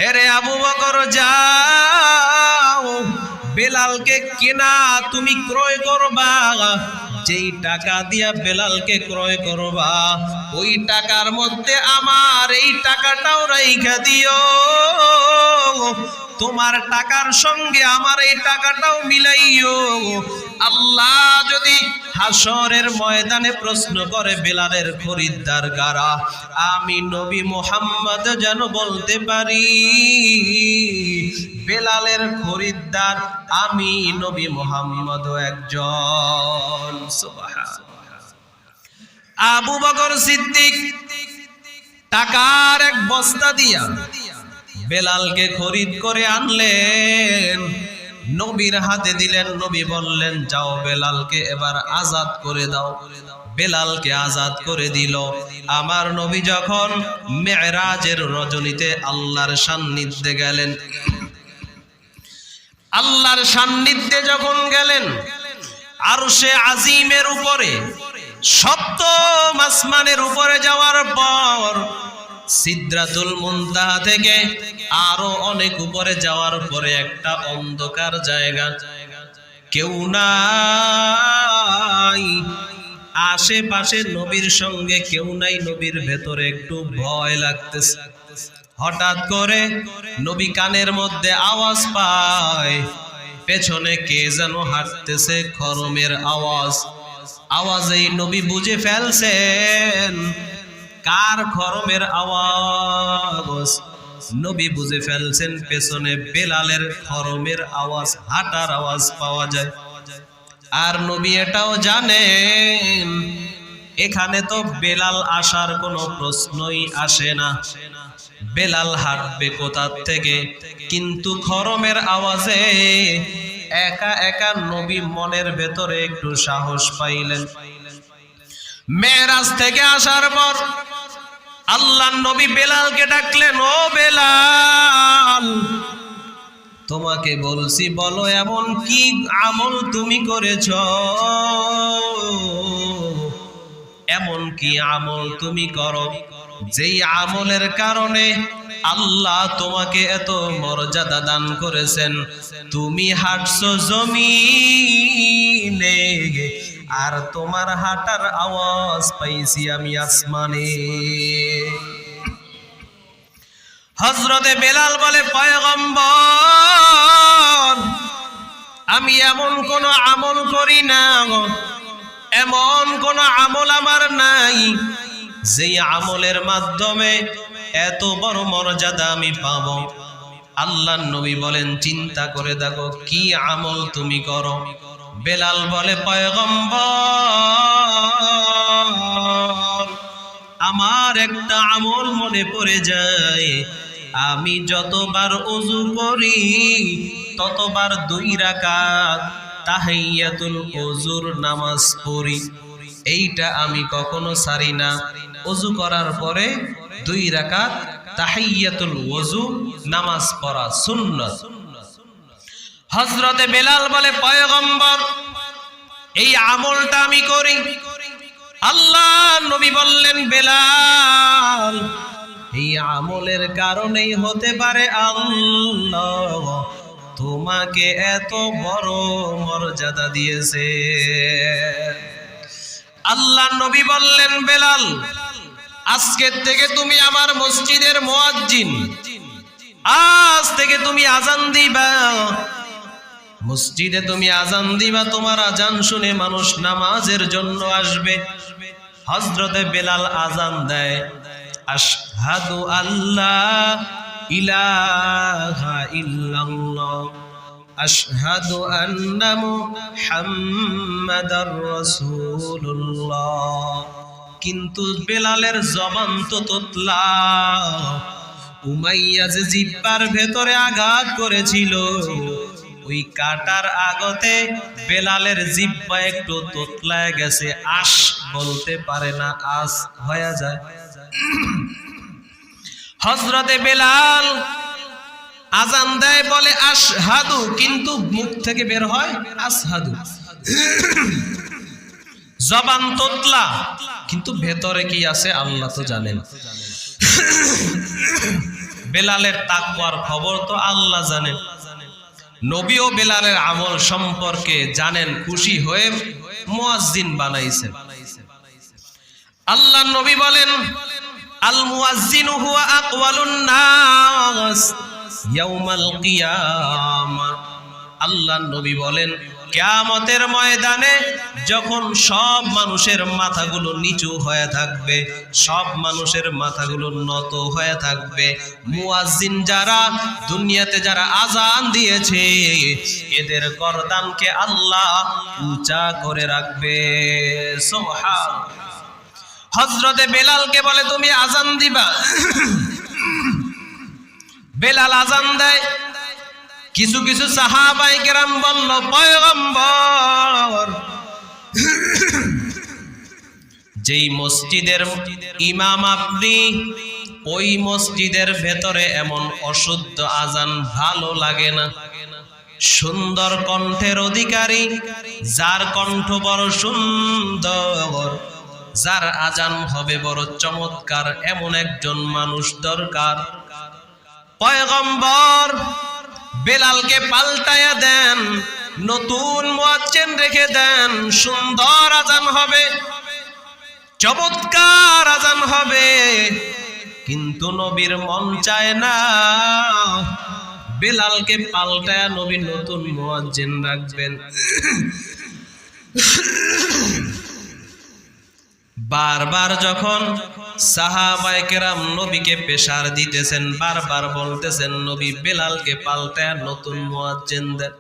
এরে আবু বকর যাও, বেলালকে কেনা তুমি ক্রয় করবা, যেই টাকা দিয়া বেলালকে ক্রয় করবা ওই টাকার মধ্যে আমার এই টাকাটাও রাইখা দিও, তোমার টাকার সঙ্গে আমার এই টাকাটাও মিলাইও। আল্লাহ যদি হাসরের ময়দানে প্রশ্ন করে বেলালের খরিদ্দার কারা, আমি নবী মুহাম্মদ যেন বলতে পারি বেলালের খরিদ্দার আমি নবী মুহাম্মদ একজন। সুবহানাল্লাহ। আবু বকর সিদ্দিক টাকার এক বস্তা দিয়া বেলালকে খরিদ করে আনলেন, নবীর হাতে দিলেন। নবী বললেন, যাও বেলালকে এবার আজাদ করে দাও। বেলালকে আজাদ করে দিল। আমার নবী যখন মেরাজের রজনীতে আল্লাহর সান্নিধ্যে গেলেন, আল্লাহর সান্নিধ্যে যখন গেলেন, আরশে আজিমের উপরে সপ্তম আসমানের উপরে যাওয়ার পর সিদরাতুল মুনতাহা থেকে আরো অনেক উপরে যাওয়ার পরে একটা অন্ধকার জায়গা, কেউ নাই আশেপাশে, নবীর সঙ্গে কেউ নাই, নবীর ভেতরে একটু ভয় লাগতেছে। হঠাৎ করে নবী কানের মধ্যে আওয়াজ পায়, পেছনে কে যেন হাঁটতেছে, খরমের আওয়াজ। আওয়াজেই নবী বুঝে ফেলছেন কার খরমের আওয়াজ। নবী বুঝে ফেলছেন পেছনে বেলালের খরমের আওয়াজ, হাঁটার আওয়াজ পাওয়া যায়। আর নবী এটাও জানেন এখানে তো বেলাল আসার কোনো প্রশ্নই আসে না, বেলাল হাঁটবে কোথা থেকে। কিন্তু খরমের আওয়াজে একা একা নবী মনের ভেতরে একটু সাহস পাইলেন। মেরাজ থেকে আসার পর আল্লাহর নবী বেলালকে ডাকলেন, ও বেলাল, তোমাকে বলছি বলো এমন কি আমল তুমি করেছ, এমন কি আমল তুমি করো যেই আমলের কারণে আল্লাহ তোমাকে এত মর্যাদা দান করেছেন। তুমি হাঁটছো জমিনে আর তোমার হাঁটার আওয়াজ পাইছি আমি আসমানে। হযরতে বেলাল বলে, পয়গম্বর আমি এমন কোন আমল করি না, এমন কোন আমল আমার নাই যেই আমলের মাধ্যমে এত বড় মর্যাদা আমি পাবো। আল্লাহর নবী বলেন, চিন্তা করে দেখো কি আমল তুমি করো। বেলাল বলে, পয়গম্বর আমার একটা আমল মনে পড়ে যায়, আমি যতবার ওযু করি ততবার 2 রাকাত তাহিয়াতুল ওযুর নামাজ পড়ি, এইটা আমি কখনো ছাড়ি না। ওযু করার পরে 2 রাকাত তাহিয়াতুল ওযু নামাজ পড়া সুন্নাত। হযরতে বেলাল বলে, পয়গম্বর এই আমলটা আমি করি। আল্লাহ নবী বললেন, বেলাল এই আমলের কারণেই হতে পারে আল্লাহ তোমাকে এত বড় মর্যাদা দিয়েছে। আল্লাহ নবী বললেন, বেলাল আজকের থেকে তুমি আমার মসজিদের মুয়াজ্জিন, আজ থেকে তুমি আজান দিবা, মসজিদে তুমি আজান দিবা, তোমার আজান শুনে মানুষ নামাজের জন্য আসবে। হযরতে বেলাল আজান দেয়, আশহাদু আল্লা ইলাহা ইল্লাল্লাহ আশহাদু আন্না মুহাম্মাদার রাসূলুল্লাহ। কিন্তু বেলালের জবান তো তোতলা। উমাইয়া যে জিহ্বার ভেতরে আঘাত করেছিল, ওই কাটার আগতে বেলালের জিহ্বা একটু তোতলায় গেছে, আশ বলতে পারে না, আস হয়ে যায়। হযরতে বেলাল আজান দেয়, বলে আশহাদু, কিন্তু মুখ থেকে বের হয় আসহাদু। জবান তোতলা, কিন্তু ভেতরে কি আছে আল্লাহ তো জানেন। বেলালের তাকওয়ার খবর তো আল্লাহ জানেন। নবীও বেলালের আমল সম্পর্কে জানেন, খুশি হয়ে মুয়াজ্জিন বানাইছেন। আল্লাহ নবী বলেন, আল মুয়াজ্জিনু হুয়া আকওয়ালুন নাস ইয়াউমাল কিয়ামা। আল্লাহ নবী বলেন, কিয়ামতের ময়দানে যখন সব মানুষের মাথাগুলো নিচু হয়ে থাকবে, সব মানুষের মাথাগুলো নত হয়ে থাকবে, মুয়াজ্জিন যারা দুনিয়াতে যারা আজান দিয়েছে এদের গর্দানকে আল্লাহ উঁচা করে রাখবে। সুবহানাল্লাহ। হযরতে বেলালকে বলে, তুমি আজান দিবা। বেলাল আজান দেয়। কিছু কিছু সাহাবায়ে কেরাম বলল, পয়গম্বর, যেই মসজিদের ইমাম আপনি, ওই মসজিদের ভেতরে এমন অশুদ্ধ আজান ভালো লাগে না। সুন্দর কণ্ঠের অধিকারী, যার কণ্ঠ বড় সুন্দর, যার আজান হবে বড় চমৎকার, এমন একজন মানুষ দরকার। পয়গম্বর বেলালকে পাল্টায়া দেন, নতুন মুয়াজ্জিন রেখে দেন, সুন্দর আজান হবে, চমৎকার আজান হবে। কিন্তু নবীর মন চায় না বেলালকে পাল্টায়া নবী নতুন মুয়াজ্জিন রাখবেন। বারবার যখন সাহাবায়ে কেরাম নবীকে প্রেসার দিতেছেন, বারবার বলতেছেন, নবী বেলালকে পাল্টায়া নতুন মুয়াজ্জিন দেন,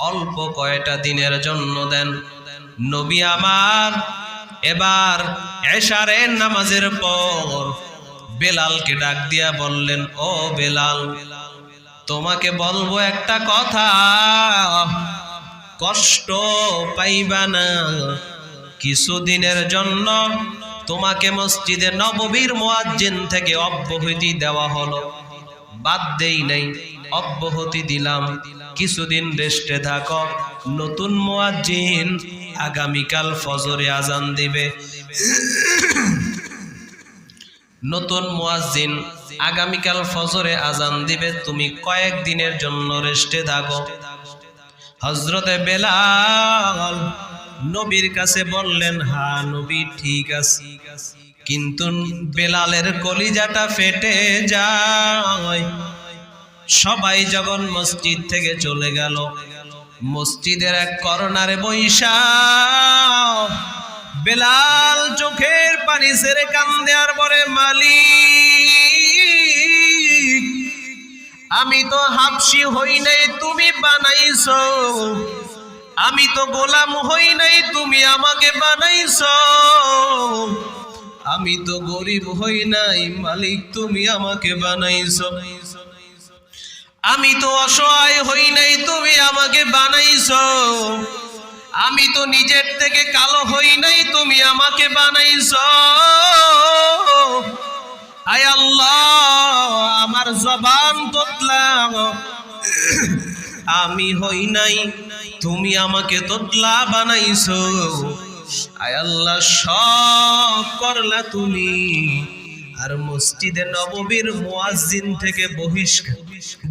অল্প কয়টা দিনের জন্য দেন। নবী আমার এবার এশারের নামাজের পর বেলালকে ডাক দিয়া বললেন, ও বেলাল, তোমাকে বলবো একটা কথা, কষ্ট পাইবা না। কিছুদিনের জন্য তোমাকে মসজিদে নববীর মুয়াজ্জিন থেকে অব্যাহতি দেওয়া হলো, বাদ দেই নাই, অব্যাহতি দিলাম। কিছুদিন রেস্টে থাকো, নতুন মুয়াজ্জিন আগামীকাল ফজরে আজান দিবে। নতুন মুয়াজ্জিন আগামীকাল ফজরে আজান দিবে, তুমি কয়েকদিনের জন্য রেস্টে থাকো। হযরতে বেলাল নবীর কাছে বললেন, হ্যাঁ নবী ঠিক আছে। কিন্তু বেলালের কলিজাটা ফেটে যায়। সবাই যখন মসজিদ থেকে চলে গেল, মসজিদের এক কর্নারে বইসা বেলাল চোখের পানি ছেড়ে কান্দে আর বলে, মালিক, আমি তো হাবশি হই নাই, তুমি বানাইছো। আমি তো গোলাম হই নাই, তুমি আমাকে বানাইছো। আমি তো গরিব হই নাই, মালিক তুমি আমাকে বানাইছো। আমি তো অসহায় হই নাই, তুমি আমাকে বানাইছো। আমি তো নিজের থেকে কালো হই নাই, তুমি আমাকে বানাইছো। আয় আল্লাহ, আমার জবান তোতলা, আমি হই নাই, তুমি আমাকে তোতলা বানাইছো। আয় আল্লাহ, সব করলা তুমি। আর মসজিদে নববীর মুয়াজ্জিন থেকে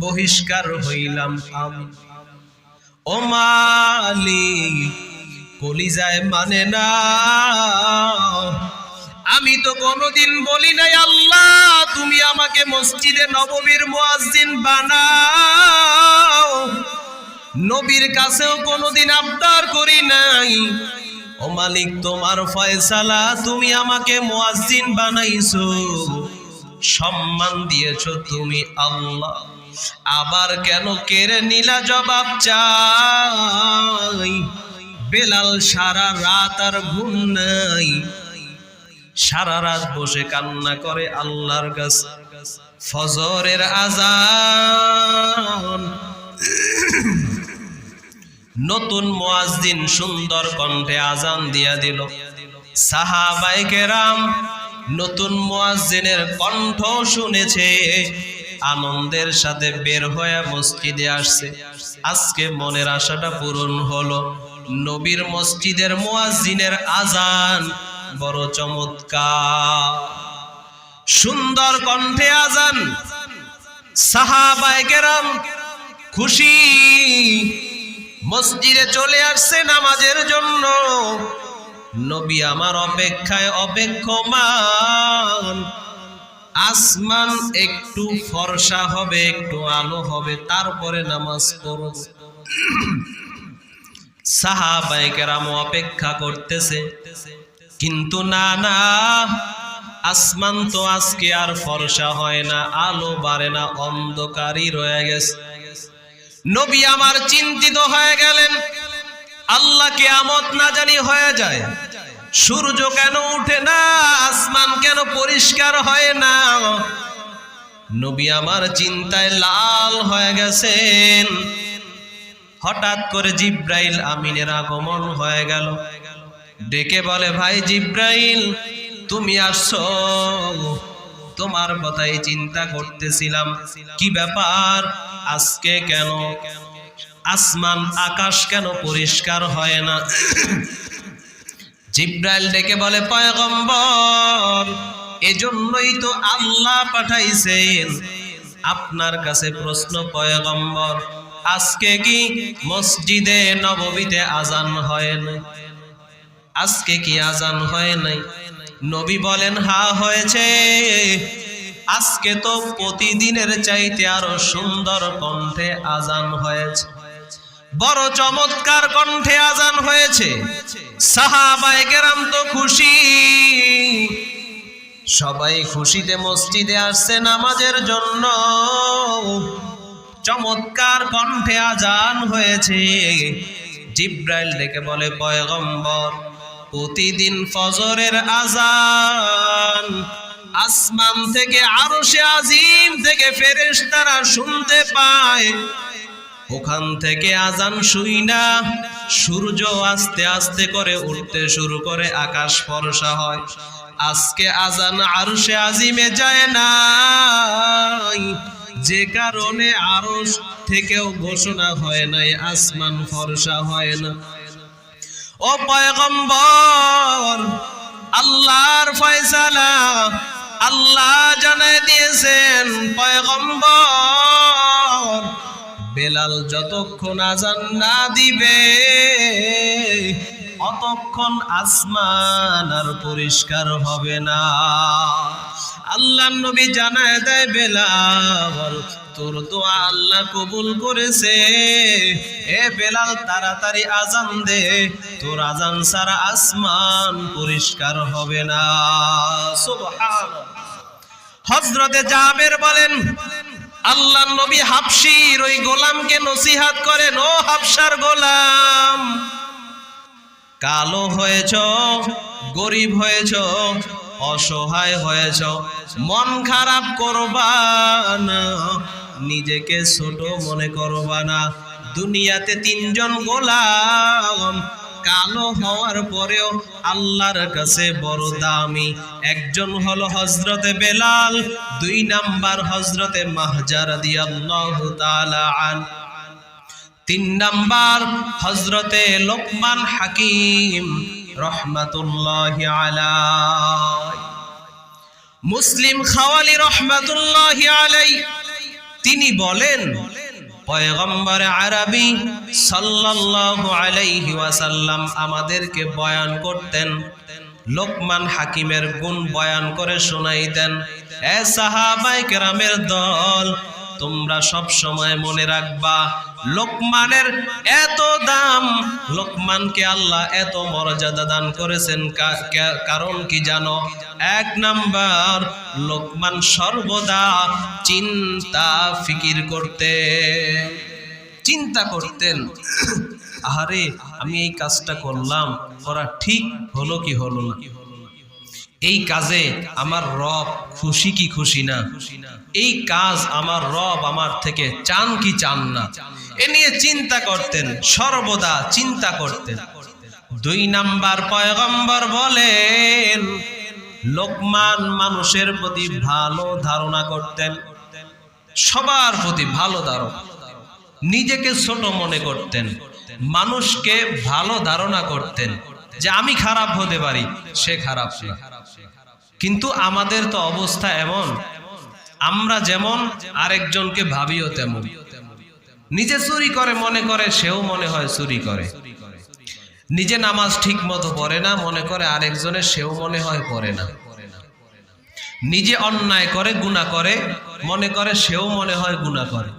বহিষ্কার হইলাম আমি। ও মালিক, কলিজায় মানে না। আমি তো কোনোদিন বলি নাই, আল্লাহ তুমি আমাকে মসজিদে নববীর মুয়াজ্জিন বানাও। নবীর কাছেও কোনোদিন আবদার করি নাই ও মালিক তোমার ফয়সালা, তুমি আমাকে মুয়াজ্জিন বানাইছো, সম্মান দিয়েছো তুমি আল্লাহ, আবার কেন কেড়ে নিলা জবাব চাই। বেলাল সারা রাত আর ঘুম নাই, সারা রাত বসে কান্না করে আল্লাহর কাছে। ফজরের আযান, নতুন মুয়াজ্জিন সুন্দর কণ্ঠে আযান দিয়া দিল। সাহাবায়ে কেরাম নতুন মুয়াজ্জিনের কণ্ঠ শুনেছে, আনন্দের সাথে বের হয়ে মসজিদে আসছে। আজকে মনের আশাটা পূরণ হলো। নবীর মসজিদের মুয়াজ্জিনের আযান বড় চমৎকার, সুন্দর কণ্ঠে আযান। সাহাবায়ে কেরাম খুশি, মসজিদে চলে আসছে নামাজের জন্য। নবী আমার অপেক্ষায় অপেক্ষমান। আসমান একটু ফর্সা হবে, একটু আলো হবে, তারপরে নামাজ পড়ব। সাহাবায়ে কেরাম অপেক্ষা করতেছে, কিন্তু না না, আসমান তো আজকে আর ফর্সা হয় না, আলো বাড়ে না, অন্ধকারই রয়ে গেছে। নবী আমার চিন্তিত হয়ে গেলেন, আল্লাহ কিয়ামত না জানি হয়ে যায়, সূর্য কেন উঠে না, আসমান কেন পরিষ্কার হয় না। নবী আমার চিন্তায় লাল হয়ে গেছেন। হঠাৎ করে জিব্রাইল আমিনের আগমন হয়ে গেল। ডেকে বলে, ভাই জিব্রাইল তুমি আসছো, তোমার কথাই চিন্তা করতেছিলাম। কি ব্যাপার, আজকে কেন আসমান আকাশ কেন পরিষ্কার হয় না? জিব্রাইল ডেকে বলে, পয়গম্বর এজন্যই তো আল্লাহ পাঠাইছেন আপনার কাছে প্রশ্ন। পয়গম্বর আজকে কি মসজিদে নববীতে আজান হয় নাই? আজকে কি আজান হয় নাই? নবী বলেন, হ্যাঁ হয়েছে। আজকে তো প্রতিদিনের চাইতে আরো সুন্দর কণ্ঠে আজান হয়েছে, বড় চমৎকার কণ্ঠে আজান হয়েছে। সাহাবায়ে কেরাম তো খুশি, সবাই খুশিতে মসজিদে আসছে নামাজের জন্য। চমৎকার কণ্ঠে আজান হয়েছে। জিব্রাইল ডেকে বলে, পয়গম্বর প্রতিদিন ফজরের আজান আসমান থেকে আরশে আজিম থেকে ফেরেশতারা শুনতে পায়। ওখান থেকে আজান শুই না, সূর্য আস্তে আস্তে করে উঠতে শুরু করে, আকাশ ফর্সা হয়। আজকে আজান আরশে আজিমে যায় না, যে কারণে আরশ থেকেও ঘোষণা হয় নাই, আসমান ফর্সা হয় না। ও পয়গম্বর, আল্লাহর ফয়সালা আল্লাহ জানায় দিয়েছেন। পয়গম্বর বেলাল যতক্ষণ আজান না দিবে অতক্ষণ আসমান আর পরিষ্কার হবে না। আল্লাহর নবী জানায় দেয়, বেলাল তোর দোয়া আল্লাহ কবুল করেছে। এ বেলাল তাড়াতাড়ি আজান দে, তোর আজান ছাড়া আসমান পরিষ্কার হবে না। সুবহানাল্লাহ। হযরতে জাবের বলেন, আল্লাহর নবী হাবশীর ওই গোলামকে নসিহত করেন, ও হাবশার গোলাম, কালো হয়েছ, গরিব হয়েছ, অসহায় হয়েছ, মন খারাপ করবা না, নিজেকে ছোট মনে করবা না। দুনিয়াতে তিনজন গোলাম, কালো হওয়ার পরেও আল্লাহর কাছে বড় দামি। একজন হলো হযরতে বেলাল, দুই নাম্বার হযরতে মাহজা রাদিয়াল্লাহু তাআলা আন, তিন নাম্বার হযরতে লোকমান হাকিম রহমাতুল্লাহি আলাইহি। মুসলিম খাওয়ালি রহমাতুল্লাহি আলাইহি তিনি বলেন, পয়গম্বর আরবি সাল্লাল্লাহু আলাইহি ওয়াসাল্লাম আমাদেরকে বয়ান করতেন, লোকমান হাকিমের গুণ বয়ান করে শোনাইতেন। এ সাহাবায়ে কেরামের দল, তোমরা সব সময় মনে রাখবা লোকমানের এত দাম, লোকমানকে আল্লাহ এত মর্যাদা দান করেছেন কারণ কি জানো? এক নাম্বার, লোকমান সর্বদা চিন্তা ফিকির করতেন, আরে আমি এই কাজটা করলাম, করা ঠিক হলো কি হলো না, এই কাজে আমার রব খুশি কি খুশি না, এই কাজ আমার রব আমার থেকে চান কি চান না, এ নিয়ে চিন্তা করতেন, সর্বদা চিন্তা করতেন। 2 নাম্বার, পয়গম্বর বলেন লোকমান মানুষের প্রতি ভালো ধারণা করতেন, সবার প্রতি ভালো ধারণা, নিজেকে ছোট মনে করতেন, মানুষকে ভালো ধারণা করতেন যে আমি খারাপ হতে পারি, সে খারাপ না। কিন্তু আমাদের তো অবস্থা এমন, আমরা যেমন আরেকজনকে ভাবিও তেমন। নিজে চুরি করে মনে করে সেও মনে হয় চুরি করে, নিজে নামাজ ঠিক মতো পড়ে না মনে করে আরেকজনের সেও মনে হয় পড়ে না, নিজে অন্যায় করে গুনাহ করে মনে করে সেও মনে হয় গুনাহ করে।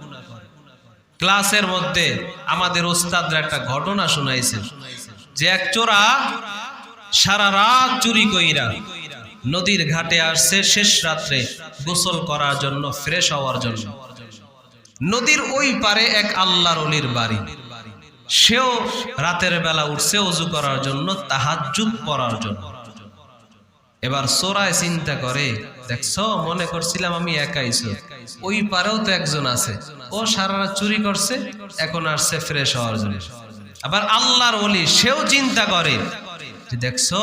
ক্লাসের মধ্যে আমাদের ওস্তাদরা একটা ঘটনা শোনাইছেন যে এক চোরা সারা রাত চুরি কইরা নদীর ঘাটে আসছে শেষ রাত্রে গোসল করার জন্য, ফ্রেশ হওয়ার জন্য। নদীর ওই পারে এক আল্লাহর ওলির বাড়ি, সেও রাতের বেলা উঠছে ওযু করার জন্য, তাহাজ্জুদ পড়ার জন্য। এবার চোরায় চিন্তা করে, দেখছো মনে করছিলাম আমি একাই, ওই পারেও তো একজন আছে, ও সারা রাত চুরি করছে, এখন আসছে ফ্রেশ হওয়ার জন্য। আবার আল্লাহর ওলি সেও চিন্তা করে, দেখছো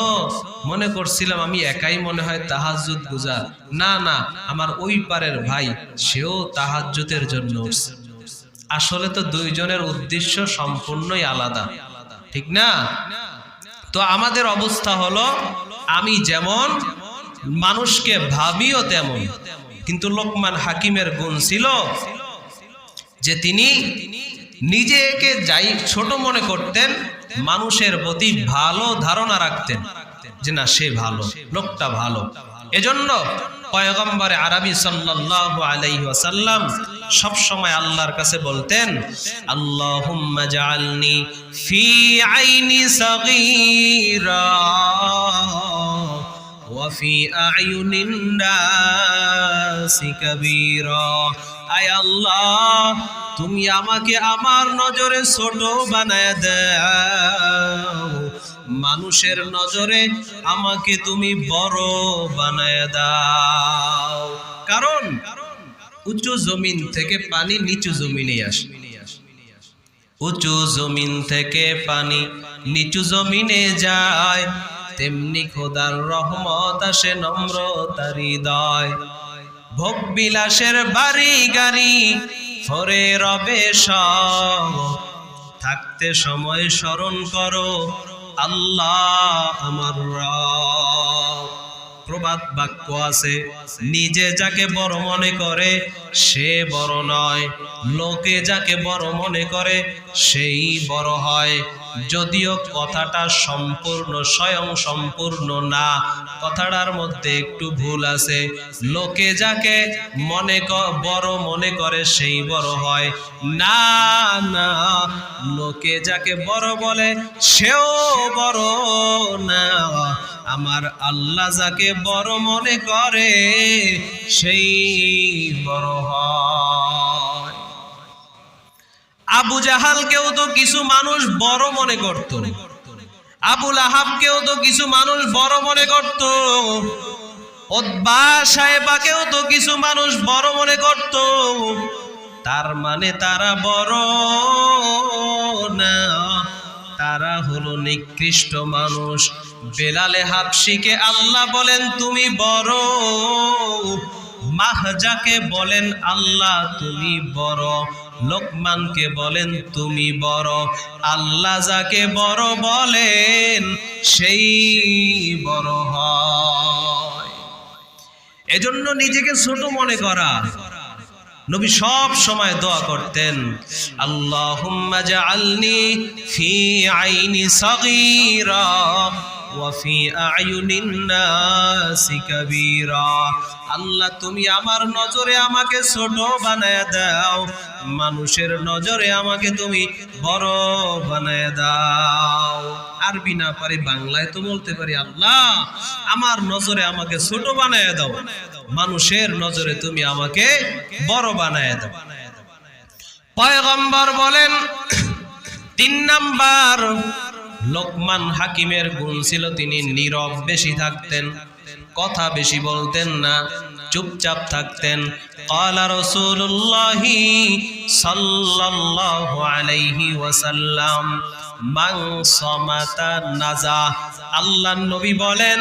মনে করছিলাম আমি একাই মনে হয় তাহাজ্জুদ গুজার, না না আমার ওই পারের ভাই সেও তাহাজ্জুদের জন্য উঠছে। আসলে তো দুইজনের উদ্দেশ্য সম্পূর্ণই আলাদা, ঠিক না? তো আমাদের অবস্থা হলো আমি যেমন মানুষকে ভাবিও তেমন। কিন্তু লোকমান হাকিমের গুণ ছিল যে তিনি নিজেকে যাই ছোট মনে করতেন, মানুষের প্রতি ভালো ধারণা রাখতেন যে না সে ভালো, লোকটা ভালো। এজন্য পয়গম্বর আরবি সাল্লাল্লাহু আলাইহি ওয়াসাল্লাম সব সময় আল্লাহর কাছে বলতেন, আল্লাহুম্মা জাআলনি ফি আইনি সাগীরা ওয়া ফি আয়ুনিন নাসি কাবীরা। আয় আল্লাহ, তুমি আমাকে আমার নজরে ছোট বানায় দাও, মানুষের নজরে আমাকে তুমি বড় বানায় দাও। কারণ উঁচু জমিন থেকে পানি নিচু জমিনে আসে, উঁচু জমিন থেকে পানি নিচু জমিনে যায়, তেমনি খোদার রহমত আসে নম্রতার হৃদয়। ভোগ বিলাসের বাড়ি গাড়ি ফরে রবে সব, থাকতে সময় স্মরণ করো আল্লাহ আমার রব। প্রবাদ বাক্য আছে, নিজে যাকে বড় মনে করে সে বড় নয়, লোকে যাকে বড় মনে করে সেই বড় হয়। যদিও কথাটা সম্পূর্ণ স্বয়ং সম্পূর্ণ না, কথাটার মধ্যে একটু ভুল আছে। লোকে যাকে বড় মনে করে সেই বড় হয় না, না লোকে যাকে বড় বলে সেও বড় না। আমার আল্লাহ যাকে বড় মনে করে সেই বড় হয়। আবু জাহালকেও তো কিছু মানুষ বড় মনে করত, আবু লাহাবকেও তো কিছু মানুষ বড় মনে করত, উতবা সাহেবাকেও তো কিছু মানুষ বড় মনে করত। তার মানে তারা বড় না, তারা হলো নিকৃষ্ট মানুষ। বেলালে হাবশিকে আল্লাহ বলেন তুমি বড়, মাহজাকে বলেন আল্লাহ তুমি বড়, লোকমানকে বলেন তুমি বড়। আল্লাহ যাকে বড় বলেন সেই বড় হয়। এজন্য নিজেকে ছোট মনে করা, নবী সব সময় দোয়া করতেন, আল্লাহুম্মা জাআলনি ফি আইনি সাগীরা ওয়া ফি আ'য়ুনিন নাসি কাবীরা। আল্লাহ তুমি আমার নজরে আমাকে ছোট বানায়া দাও, মানুষের নজরে আমাকে তুমি বড় বানায়া দাও। আরবি না পারি, বাংলায় তো বলতে পারি, আল্লাহ আমার নজরে আমাকে ছোট বানায়া দাও, মানুষের নজরে তুমি আমাকে বড় বানায়া দাও। পয়গম্বর বলেন 3 নাম্বার লোকমান হাকিমের গুণ ছিল তিনি নীরব বেশি থাকতেন, কথা বেশি বলতেন না, চুপচাপ থাকতেন। ক্বালা রাসূলুল্লাহি সাল্লাল্লাহু আলাইহি ওয়াসাল্লাম মান সামাতা নাজা। আল্লাহর নবী বলেন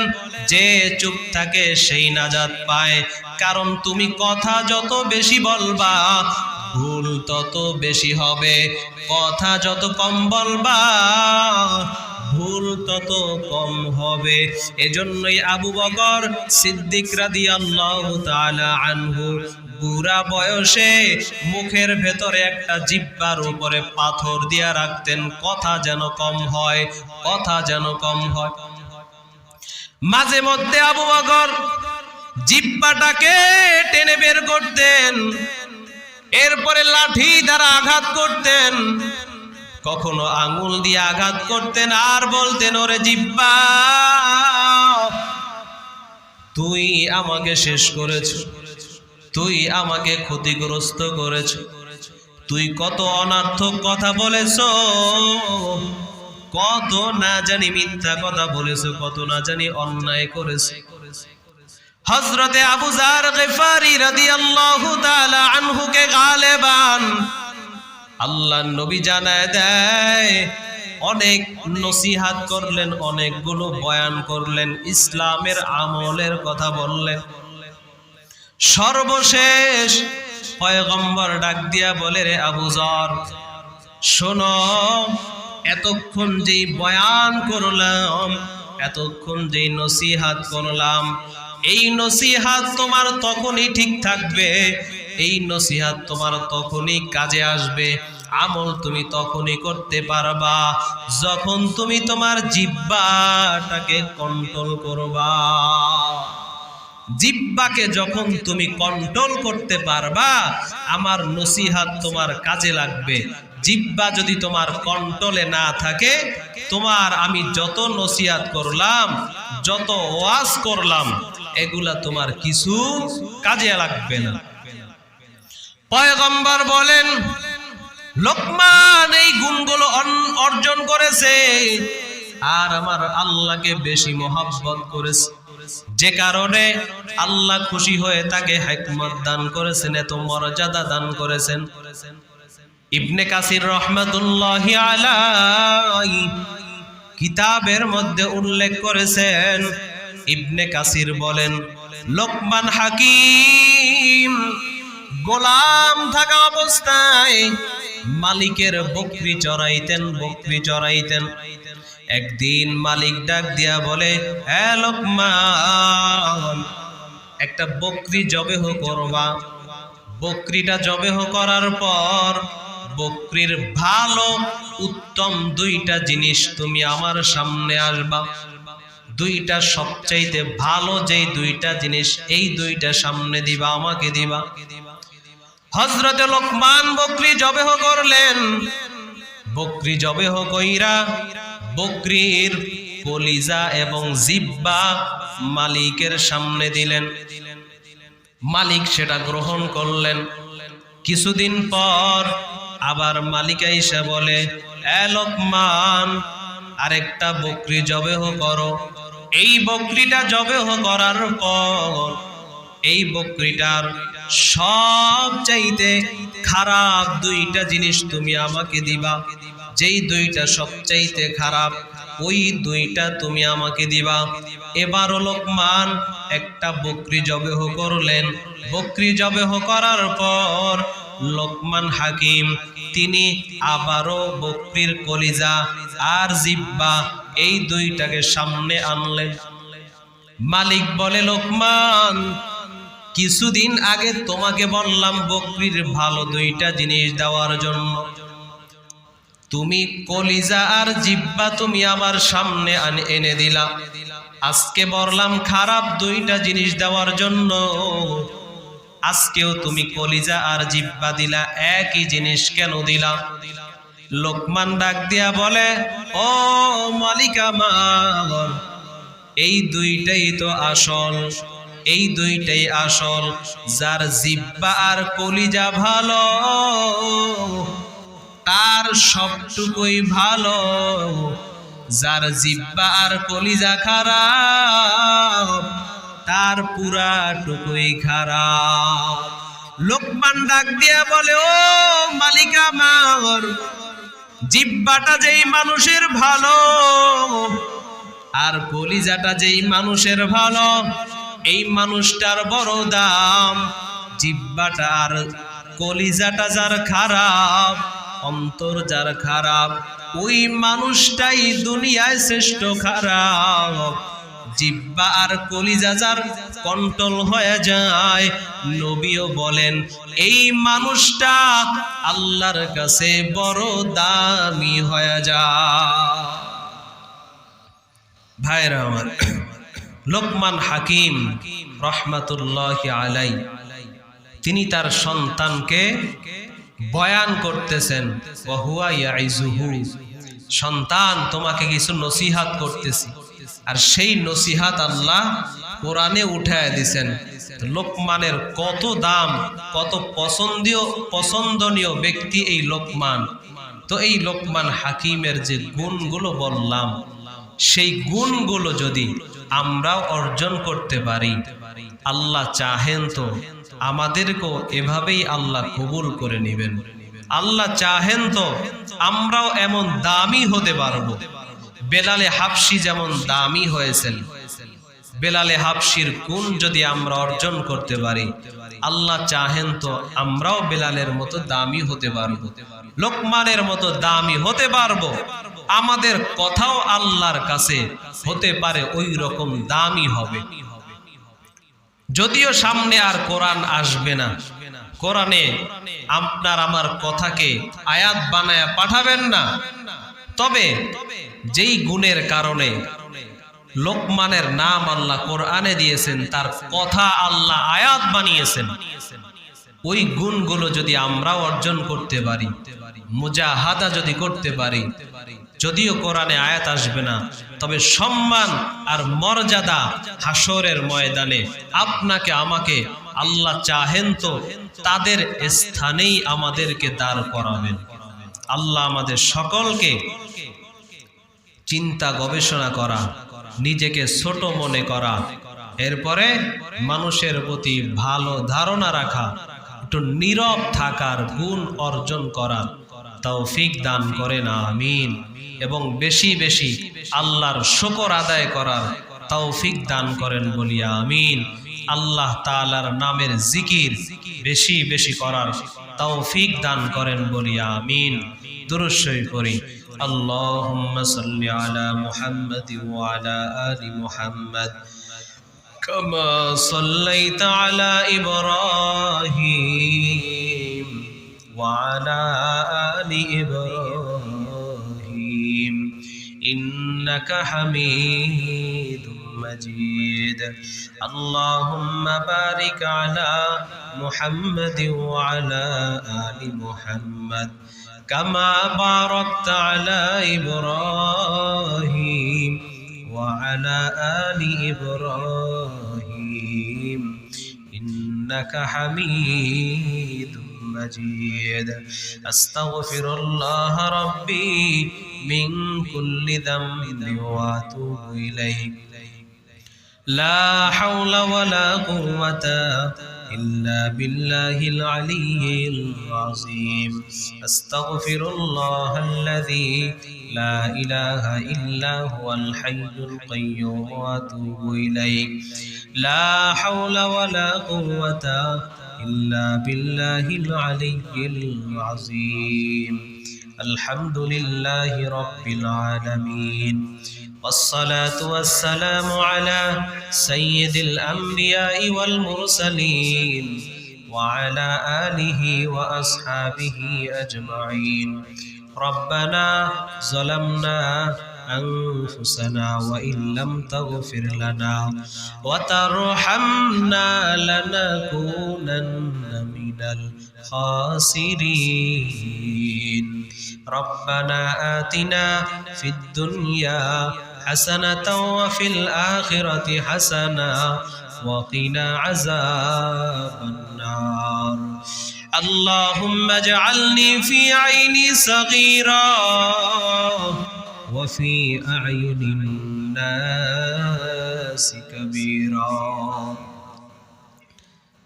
যে চুপ থাকে সেই নাজাত পায়। কারণ তুমি কথা যত বেশি বলবা ভুল তত বেশি হবে, কথা যত কম বলবা ভুল তত কম হবে। এজন্যই আবু বকর সিদ্দিক রাদিয়াল্লাহু তাআলা আনহু বুড়া বয়সে মুখের ভেতরে একটা জিহ্বার উপরে পাথর দিয়া রাখতেন, কথা যেন কম হয়, কথা যেন কম হয়। মাঝে মধ্যে আবু বকর জিহ্বাটাকে টেনে বের করতেন, এরপরে লাঠি দ্বারা আঘাত করতেন, কখনো আঙ্গুল দিয়ে আঘাত করতেন, আর বলতেন ওরে জিহ্বা তুই আমাকে শেষ করেছ, তুই আমাকে ক্ষতিগ্রস্ত করেছ, তুই কত অনর্থক কথা বলেছ, কত না জানি মিথ্যা কথা বলেছ, কত না জানি অন্যায় করেছ। হযরতে আবু যার গিফারি রাদিয়াল্লাহু তাআলা আনহুকে গালেবান আল্লাহর নবী জানায় দেয়, অনেক নসিহাত করলেন, অনেকগুলো বয়ান করলেন, ইসলামের আমলের কথা বললেন। সর্বশেষ পয়গম্বর ডাক দিয়া বলে, রে আবু যর শোনো, এতক্ষণ যেই বয়ান করলাম, এতক্ষণ যেই নসিহাত করলাম, এই নসিহাত তোমার তখনই ঠিক থাকবে, এই নসিহাত তোমার তখনই কাজে আসবে, আমল তুমি তখনই করতে পারবা যখন তুমি তোমার জিহ্বাটাকে কন্ট্রোল করবা। জিহ্বাকে যখন তুমি কন্ট্রোল করতে পারবা আমার নসিহাত তোমার কাজে লাগবে। জিহ্বা যদি তোমার কন্ট্রোলে না থাকে, তোমার আমি যত নসিহাত করলাম, যত ওয়াজ করলাম, এগুলা তোমার কিছু কাজে লাগবে না। পয়গম্বর বলেন লোকমান এই গুণগুলো অর্জন করেছে আর আমার আল্লাহকে বেশি মহব্বত করেছে, যে কারণে আল্লাহ খুশি হয়ে তাকে হিকমত দান করেছেন, এত মর্যাদা দান করেছেন। ইবনে কাসির রহমাতুল্লাহি আলাইহি কিতাবের মধ্যে উল্লেখ করেছেন, ইবনে কাসির বলেন লোকমান হাকিম গোলাম থাকা অবস্থায় মালিকের বকরি চড়াইতেন, বকরি চড়াইতেন। একদিন মালিক ডাক দিয়া বলে, হে লোকমান একটা বকরি জবেহ করবা, বকরিটা জবেহ করার পর বকরির ভালো উত্তম 2টা জিনিস তুমি আমার সামনে আসবা, 2টা সবচাইতে ভালো যেই 2টা জিনিস, এই 2টা সামনে দিবা, আমাকে দিবা। হযরতে লোকমান বকরি জবেহ করলেন, বকরি জবেহ কইরা বকরির কলিজা এবং জিহ্বা মালিকের সামনে দিলেন। মালিক সেটা গ্রহণ করলেন। কিছুদিন পর আবার মালিক আইসা বলে, এ লোকমান আরেকটা বকরি জবেহ করো। এই বকরিটা জবেহ করার পর এই বকরিটার সবচাইতে খারাপ 2টা জিনিস তুমি আমাকে দিবা, যেই 2টা সবচাইতে খারাপ ওই 2টা তুমি আমাকে দিবা। এবারও লোকমান একটা বকরি জবেহ করলেন। বকরি জবেহ করার পর লোকমান হাকিম তিনি আবারও বকরির কলিজা আর জিহ্বা এই 2টাকে সামনে আনলেন। মালিক বলে, লোকমান কিছুদিন আগে তোমাকে বললাম বকরির ভালো 2টা জিনিস দেওয়ার জন্য, তুমি কলিজা আর জিহ্বা তুমি আমার সামনে এনে দিলা। আজকে বললাম খারাপ দুইটা জিনিস দেওয়ার জন্য, আজকেও তুমি কলিজা আর জিহ্বা দিলা, একই জিনিস কেন দিলা? লোকমান ডাক দিয়া বলে, ও মালিক আমার, এই দুইটাই তো আসল, এই দুইটাই আসল। যার জিহ্বা আর কলিজা ভালো তার সবটুকুই ভালো, যার জিহ্বা আর কলিজা খারাপ তার পুরাটুকুই খারাপ। লোকমান ডাক দিয়া বলে, ও মালিক আমার, জিহ্বাটা যেই মানুষের ভালো আর কলিজাটা যেই মানুষের ভালো, এই মানুষটার বড় দাম। জিহ্বাটা আর কলিজাটা যার খারাপ, অন্তর যার খারাপ, ওই মানুষটাই দুনিয়ায় শ্রেষ্ঠ খারাপ। জিহ্বা আর কলিজা যার কন্ট্রোল হয়ে যায়, নবীও বলেন এই মানুষটা আল্লাহর কাছে বড় দামি হয়ে যায়। ভাইরা আমার, লোকমান হাকিম রহমাতুল্লাহি আলাইহি তিনি তার সন্তানকে বয়ান করতেছেন, ওয়া হুয়া ইয়াইজুহু, সন্তান তোমাকে কিছু নসিহত করতেছি। আর সেই নসিহত আল্লাহ কোরআনে উঠায় দিয়েছেন। লোকমানের কত দাম, কত পছন্দনীয় ব্যক্তি এই লোকমান। তো এই লোকমান হাকিমের যে গুণগুলো বললাম, সেই গুণগুলো যদি আমরাও অর্জন করতে পারি, আল্লাহ চাহেন তো আমাদেরকেও এভাবেই আল্লাহ কবুল করে নেবেন। আল্লাহ চাহেন তো আমরাও এমন দামি হতে পারবো। বেলালে হাবশি যেমন দামি হয়েছেন, বেলালে হাবশির গুণ যদি আমরা অর্জন করতে পারি, আল্লাহ চাহেন তো আমরাও বেলালের মতো দামি হতে পারবো, লোকমানের মতো দামি হতে পারবো। আমাদের কথাও আল্লাহর কাছে হতে পারে ওই রকম দামি হবে। যদিও সামনে আর কোরআন আসবে না, কোরআনে আপনার আমার কথাকে আয়াত বানায়া পাঠাবেন না, তবে যেই গুণের কারণে লোকমানের নাম আল্লাহ কোরআনে দিয়েছেন, তার কথা আল্লাহ আয়াত বানিয়েছেন, ওই গুণগুলো যদি আমরা অর্জন করতে পারি, মুজাহাদা যদি করতে পারি, যদিও কোরআনে আয়াত আসবে না, তবে সম্মান আর মর্যাদা হাসরের ময়দানে আপনাকে আমাকে আল্লাহ চাহেন তো তাদের স্থানেই আমাদেরকে দাঁড় করাবেন। আল্লাহ আমাদের সকলকে চিন্তা গবেষণা করা, নিজেকে ছোট মনে করা, এরপরে মানুষের প্রতি ভালো ধারণা রাখা, একটু নীরব থাকার গুণ অর্জন করা তৌফিক দান করেন, আমিন। এবং বেশি বেশি আল্লাহর শুকর আদায় করার তৌফিক দান করেন, বলি আমিন। আল্লাহ তাআলার নামের জিকির বেশি বেশি করার তৌফিক দান করেন, বলি আমিন। দুরূদ শরীফ পড়ি। আল্লাহুম্মা সাল্লি আলা মুহাম্মাদ ওয়া আলা আলি মুহাম্মাদ কামা সাল্লাইতা আলা ইব্রাহিম ওয়া আলা আলি ইব্রাহিম ইন্নাকা হামিদুম মাজিদ। আল্লাহুম্মা বারিক আলা মুহাম্মাদ ওয়া আলা আলি মুহাম্মাদ কামা বারাকতা আলা ইব্রাহিম ওয়া আলা আলি ইব্রাহিম ইন্নাকা হামিদুম মাজিদ। আস্তাগফিরুল্লাহ রাব্বি মিন কুল্লি যামবি ওয়া আতুবু ইলাইহি। লা হাওলা ওয়ালা কুওয়াতা إلا بالله العلي العظيم. أستغفر الله الذي لا إله إلا هو الحي القيوم وأتوب إليه. لا حول ولا قوة إلا بالله العلي العظيم. الحمد لله رب العالمين، والصلاة والسلام على سيد الأنبياء والمرسلين وعلى آله وأصحابه أجمعين. ربنا ظلمنا أنفسنا وإن لم تغفر لنا وترحمنا لنكونن من الخاسرين ربنا آتنا في الدنيا حسنة وفي الآخرة حسنة وقنا عذاب النار اللهم اجعلني في عيني صغيرا وفي أعين الناس كبيرا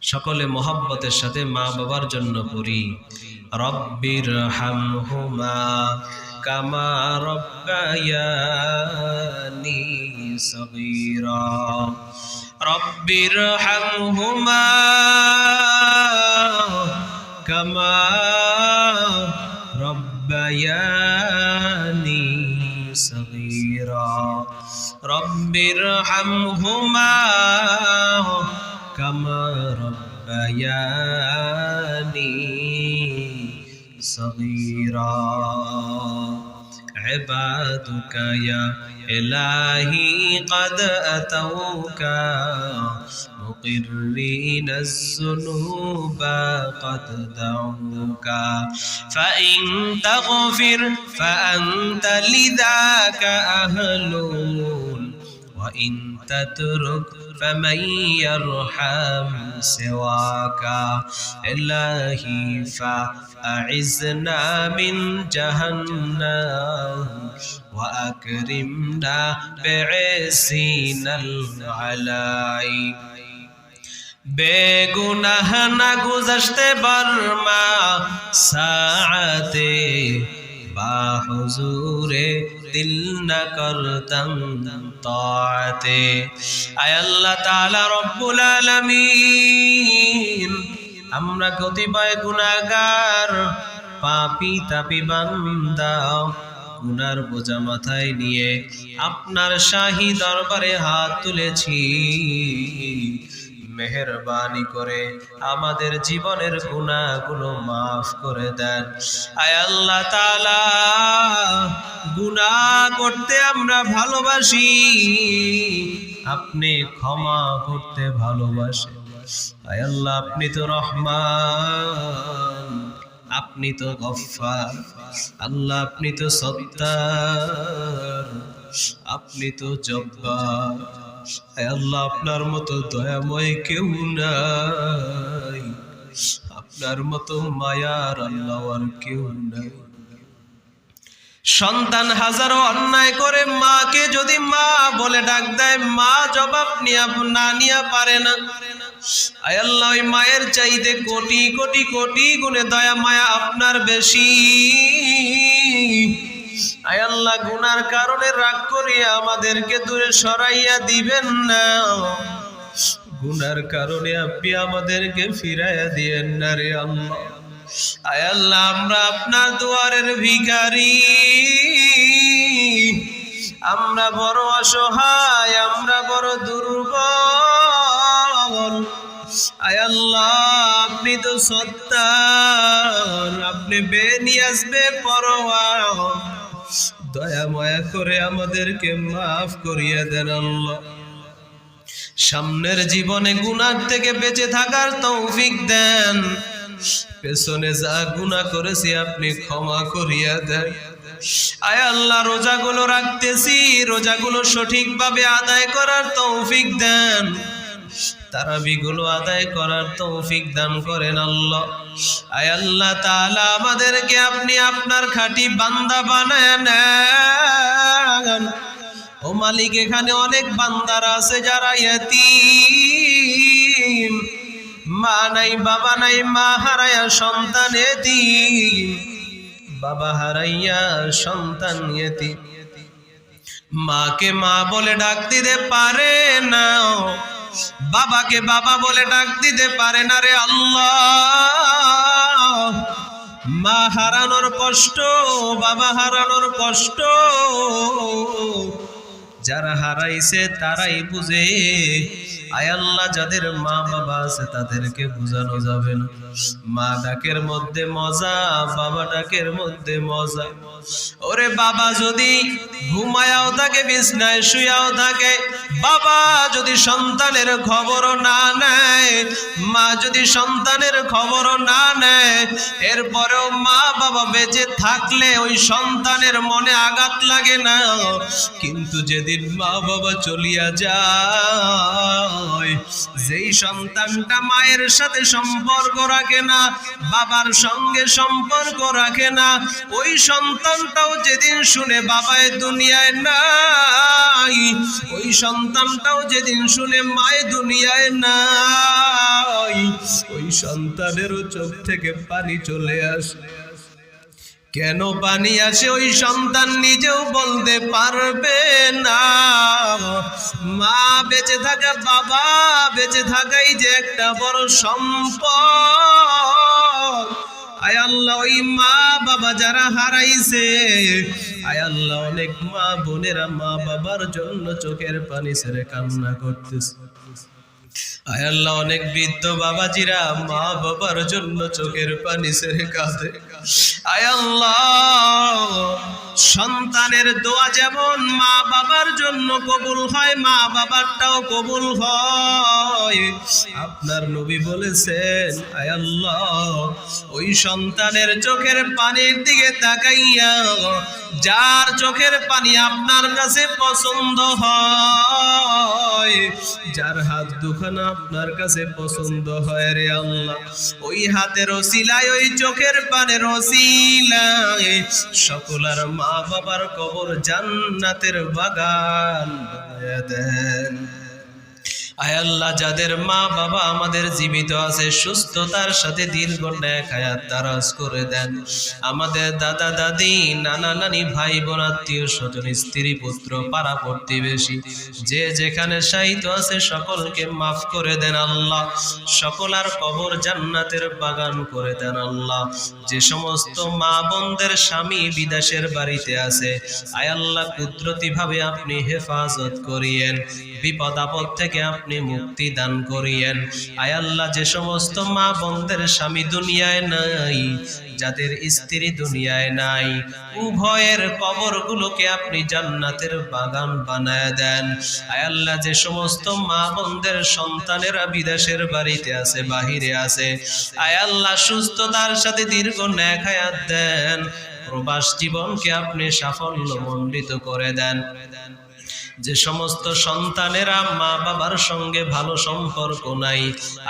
সকলে মহব্বতের সাথে মা বাবার জন্য পড়ি রব্বির হামহুমা কামা রব্বায়ানি সগীরা রব্বির হামহুমা কামা রব্বায়ানি সগীরা রব্বির হামহুমা কামা রব্বায়ানি সগীরা عبادك يا إلهي قد أتوك مقرين الذنوب قد دعوك فإن تغفر فأنت لذاك أهل وإن تترك فمن يرحم سواك إلهي فأعزنا من جهنم وأكرمنا بعزنا العلاي বেগুনাহ না গুজশতে বর্মা সাআতে বা হুজুরে দিল না করতাম তাআতে আয় আল্লাহ তাআলা রব্বুল আলামিন আমরা কতিপয় গুনাহগার পাপী তাপী বান্দা গুনার বোঝা মাথায় নিয়ে আপনার শাহী দরবারে হাত তুলেছি মেহেরবানি করে আমাদের জীবনের গুনাহগুলো মাফ করে দেন আয় আল্লাহ তাআলা গুনাহ করতে আমরা ভালোবাসি আপনি ক্ষমা করতে ভালোবাসেন আয় আল্লাহ আপনি তো রহমান আপনি তো গফফার আল্লাহ আপনি তো সত্তার আপনি তো জব্বার আল্লাহ আপনার মতো দয়াময় কেউ নাই আপনার মতো মায়ার আল্লাহ আর কেউ নাই সন্তান হাজারো অন্যায় করে মাকে যদি মা বলে ডাক দেয় মা জবাব না নিয়ে পারে না আয় আল্লাহ ওই মায়ের চাইতে কোটি কোটি কোটি গুণে দয়া মায়া আপনার বেশি আয় আল্লাহ গুনার কারণে রাগ করিয়া আমাদেরকে দূরে সরাইয়া দিবেন না গুনার কারণে আপনি আমাদেরকে ফিরাইয়া দিয়েন না রে আল্লাহ আয় আল্লাহ আমরা আপনার দুয়ারের ভিখারি আমরা বড় অসহায় আমরা বড় দুর্বল আয় আল্লাহ আপনি তো সত্তার আপনি বেনিয়াজ বেপরোয়া দয়া মায়া করে আমাদেরকে মাফ করিয়া দেন আল্লাহ সামনের জীবনে গুনাহ থেকে বেঁচে থাকার তৌফিক দেন পেছনে যা গুনাহ করেছি আপনি ক্ষমা করিয়া দেন আয় আল্লাহ রোজাগুলো রাখতেছি রোজাগুলো সঠিকভাবে আদায় করার তৌফিক দেন তারাবিগুলো আদায় করার তৌফিক দান করেন আল্লাহ আয় আল্লাহ তাআলা আমাদেরকে আপনি আপনার খাঁটি বান্দা বানায় নেন ও মালিক এখানে অনেক বান্দারা আছে যারা ইয়তীম মা নাই বাবা নাই মা হারায়া সন্তান ইয়তীম বাবা হারাইয়া সন্তান ইয়তীম মাকে মা বলে ডাক দিতে পারে না বাবাকে বাবা বলে ডাক দিতে পারে না রে আল্লাহ মা হারানোর কষ্ট বাবা হারানোর কষ্ট যারা হারাইছে তারাই বুঝে আয় আল্লাহ যাদের মা বাবা আছে তাদেরকে বোঝানো যাবে না, মা ডাকের মধ্যে মজা, বাবা ডাকের মধ্যে মজা। ওরে বাবা যদি ঘুমায়াও থাকে, বিছনায় শুয়াও থাকে, বাবা যদি সন্তানের খবরও না নেয়, মা যদি সন্তানের খবরও না নেয়, এরপরেও মা বাবা বেঁচে থাকলে ওই সন্তানের মনে আঘাত লাগে না। কিন্তু যেদিন মা বাবা চলিয়া যায়, যেই সন্তানটা মায়ের সাথে সম্পর্ক রাখে না, বাবার সঙ্গে সম্পর্ক রাখে না, ওই সন্তানটাও যেদিন শুনে বাবায় দুনিয়ায় নাই, ওই সন্তানটাও যেদিন শুনে মায়ে দুনিয়ায় নাই, ওই সন্তানেরও চোখ থেকে পানি চলে আসে। কেন পানি আসে ওই সন্তান নিজেও বলতে পারবে না। মা বেঁচে থাকা, বাবা বেঁচে থাকাই যে একটা বড় সম্পদ। আয় আল্লাহ ওই মা বাবা যারা হারাইছে, আয় আল্লাহ অনেক মা বোনেরা মা বাবার জন্য চোখের পানি ছেড়ে কান্না করতেছে। আয় আল্লাহ অনেক বৃদ্ধ বাবাজিরা মা বাবার জন্য চোখের পানি ছেড়ে কাঁদে। আয় আল্লাহ সন্তানের দোয়া যেমন মা বাবার জন্য কবুল হয়, মা বাবারটাও কবুল হয়। আপনার নবী বলেছেন, আয় আল্লাহ ওই সন্তানের চোখের পানির দিকে তাকাইয়া, যার চোখের পানি আপনার কাছে পছন্দ হয়, যার হাত দুখানা আপনার কাছে পছন্দ হয়, রে আল্লাহ ওই হাতের ওসিলায়, ওই চোখের পানের ওসিলায় সকলের মা বাবার কবর জান্নাতের বাগান বানায়া দেন। আয় আল্লাহ যাদের মা বাবা আমাদের জীবিত আছে, সুস্থতার সাথে দীর্ঘ নেক হায়াত দারাজ করে দেন। আমাদের দাদা দাদি, নানা নানি, ভাই বোন, আত্মীয় স্বজন, স্ত্রী পুত্র, পাড়া প্রতিবেশী যে যেখানে শায়িত আছে সকলকে মাফ করে দেন আল্লাহ। সকলার কবর জান্নাতের বাগান করে দেন আল্লাহ। যে সমস্ত মা বোনদের স্বামী বিদেশের বাড়িতে আছে, আয় আল্লাহ কুদরতি ভাবে আপনি হেফাজত করিয়েন, বিপদ আপদ থেকে আপনি মুক্তি দান করিয়েন। আয় আল্লাহ যে সমস্ত মা বোনদের স্বামী দুনিয়ায় নাই, যাদের স্ত্রী দুনিয়ায় নাই, উভয়ের কবরগুলোকে আপনি জান্নাতের বাগান বানায় দেন। আয় আল্লাহ যে সমস্ত মা বোনদের সন্তানেরা বিদেশের বাড়িতে আছে, বাহিরে আছে, আয় আল্লাহ সুস্থতার সাথে দীর্ঘ নেক হায়াত দেন। প্রবাস জীবনকে আপনি সাফল্যমণ্ডিত করে দেন। যে সমস্ত সন্তানেরা মা বাবার সঙ্গে ভালো সম্পর্ক নাই,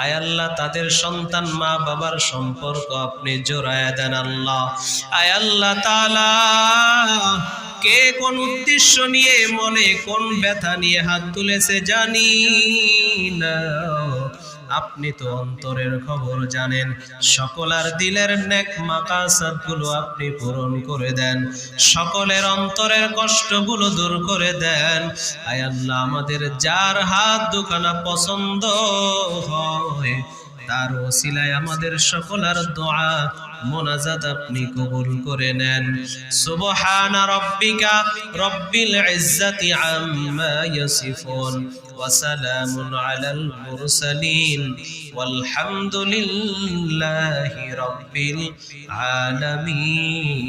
আয় আল্লাহ তাদের সন্তান মা বাবার সম্পর্ক আপনি জোড়ায় দেন আল্লাহ। আয় আল্লাহ তাআলা কে কোন উদ্দেশ্য নিয়ে, মনে কোন ব্যথা নিয়ে হাত তুলেছে জানি না, আপনি তো অন্তরের খবর জানেন। সকলের দিলের নেক মাকাসাদগুলো আপনি পূরণ করে দেন, সকলের অন্তরের কষ্টগুলো দূর করে দেন। আয় আল্লাহ আমাদের যার হাত দুখানা পছন্দ হয়, তার ওসিলায় আমাদের সকলের দোয়া মোনাজাত আপনি কবুল করে নেন। সুবহানা রাব্বিকা রব্বিল ইজ্জাতি আম্মা ইয়াসিফুন ওয়া সালামুন আলাল মুরসালিন ওয়ালহামদুলিল্লাহি রাব্বিল আলামিন।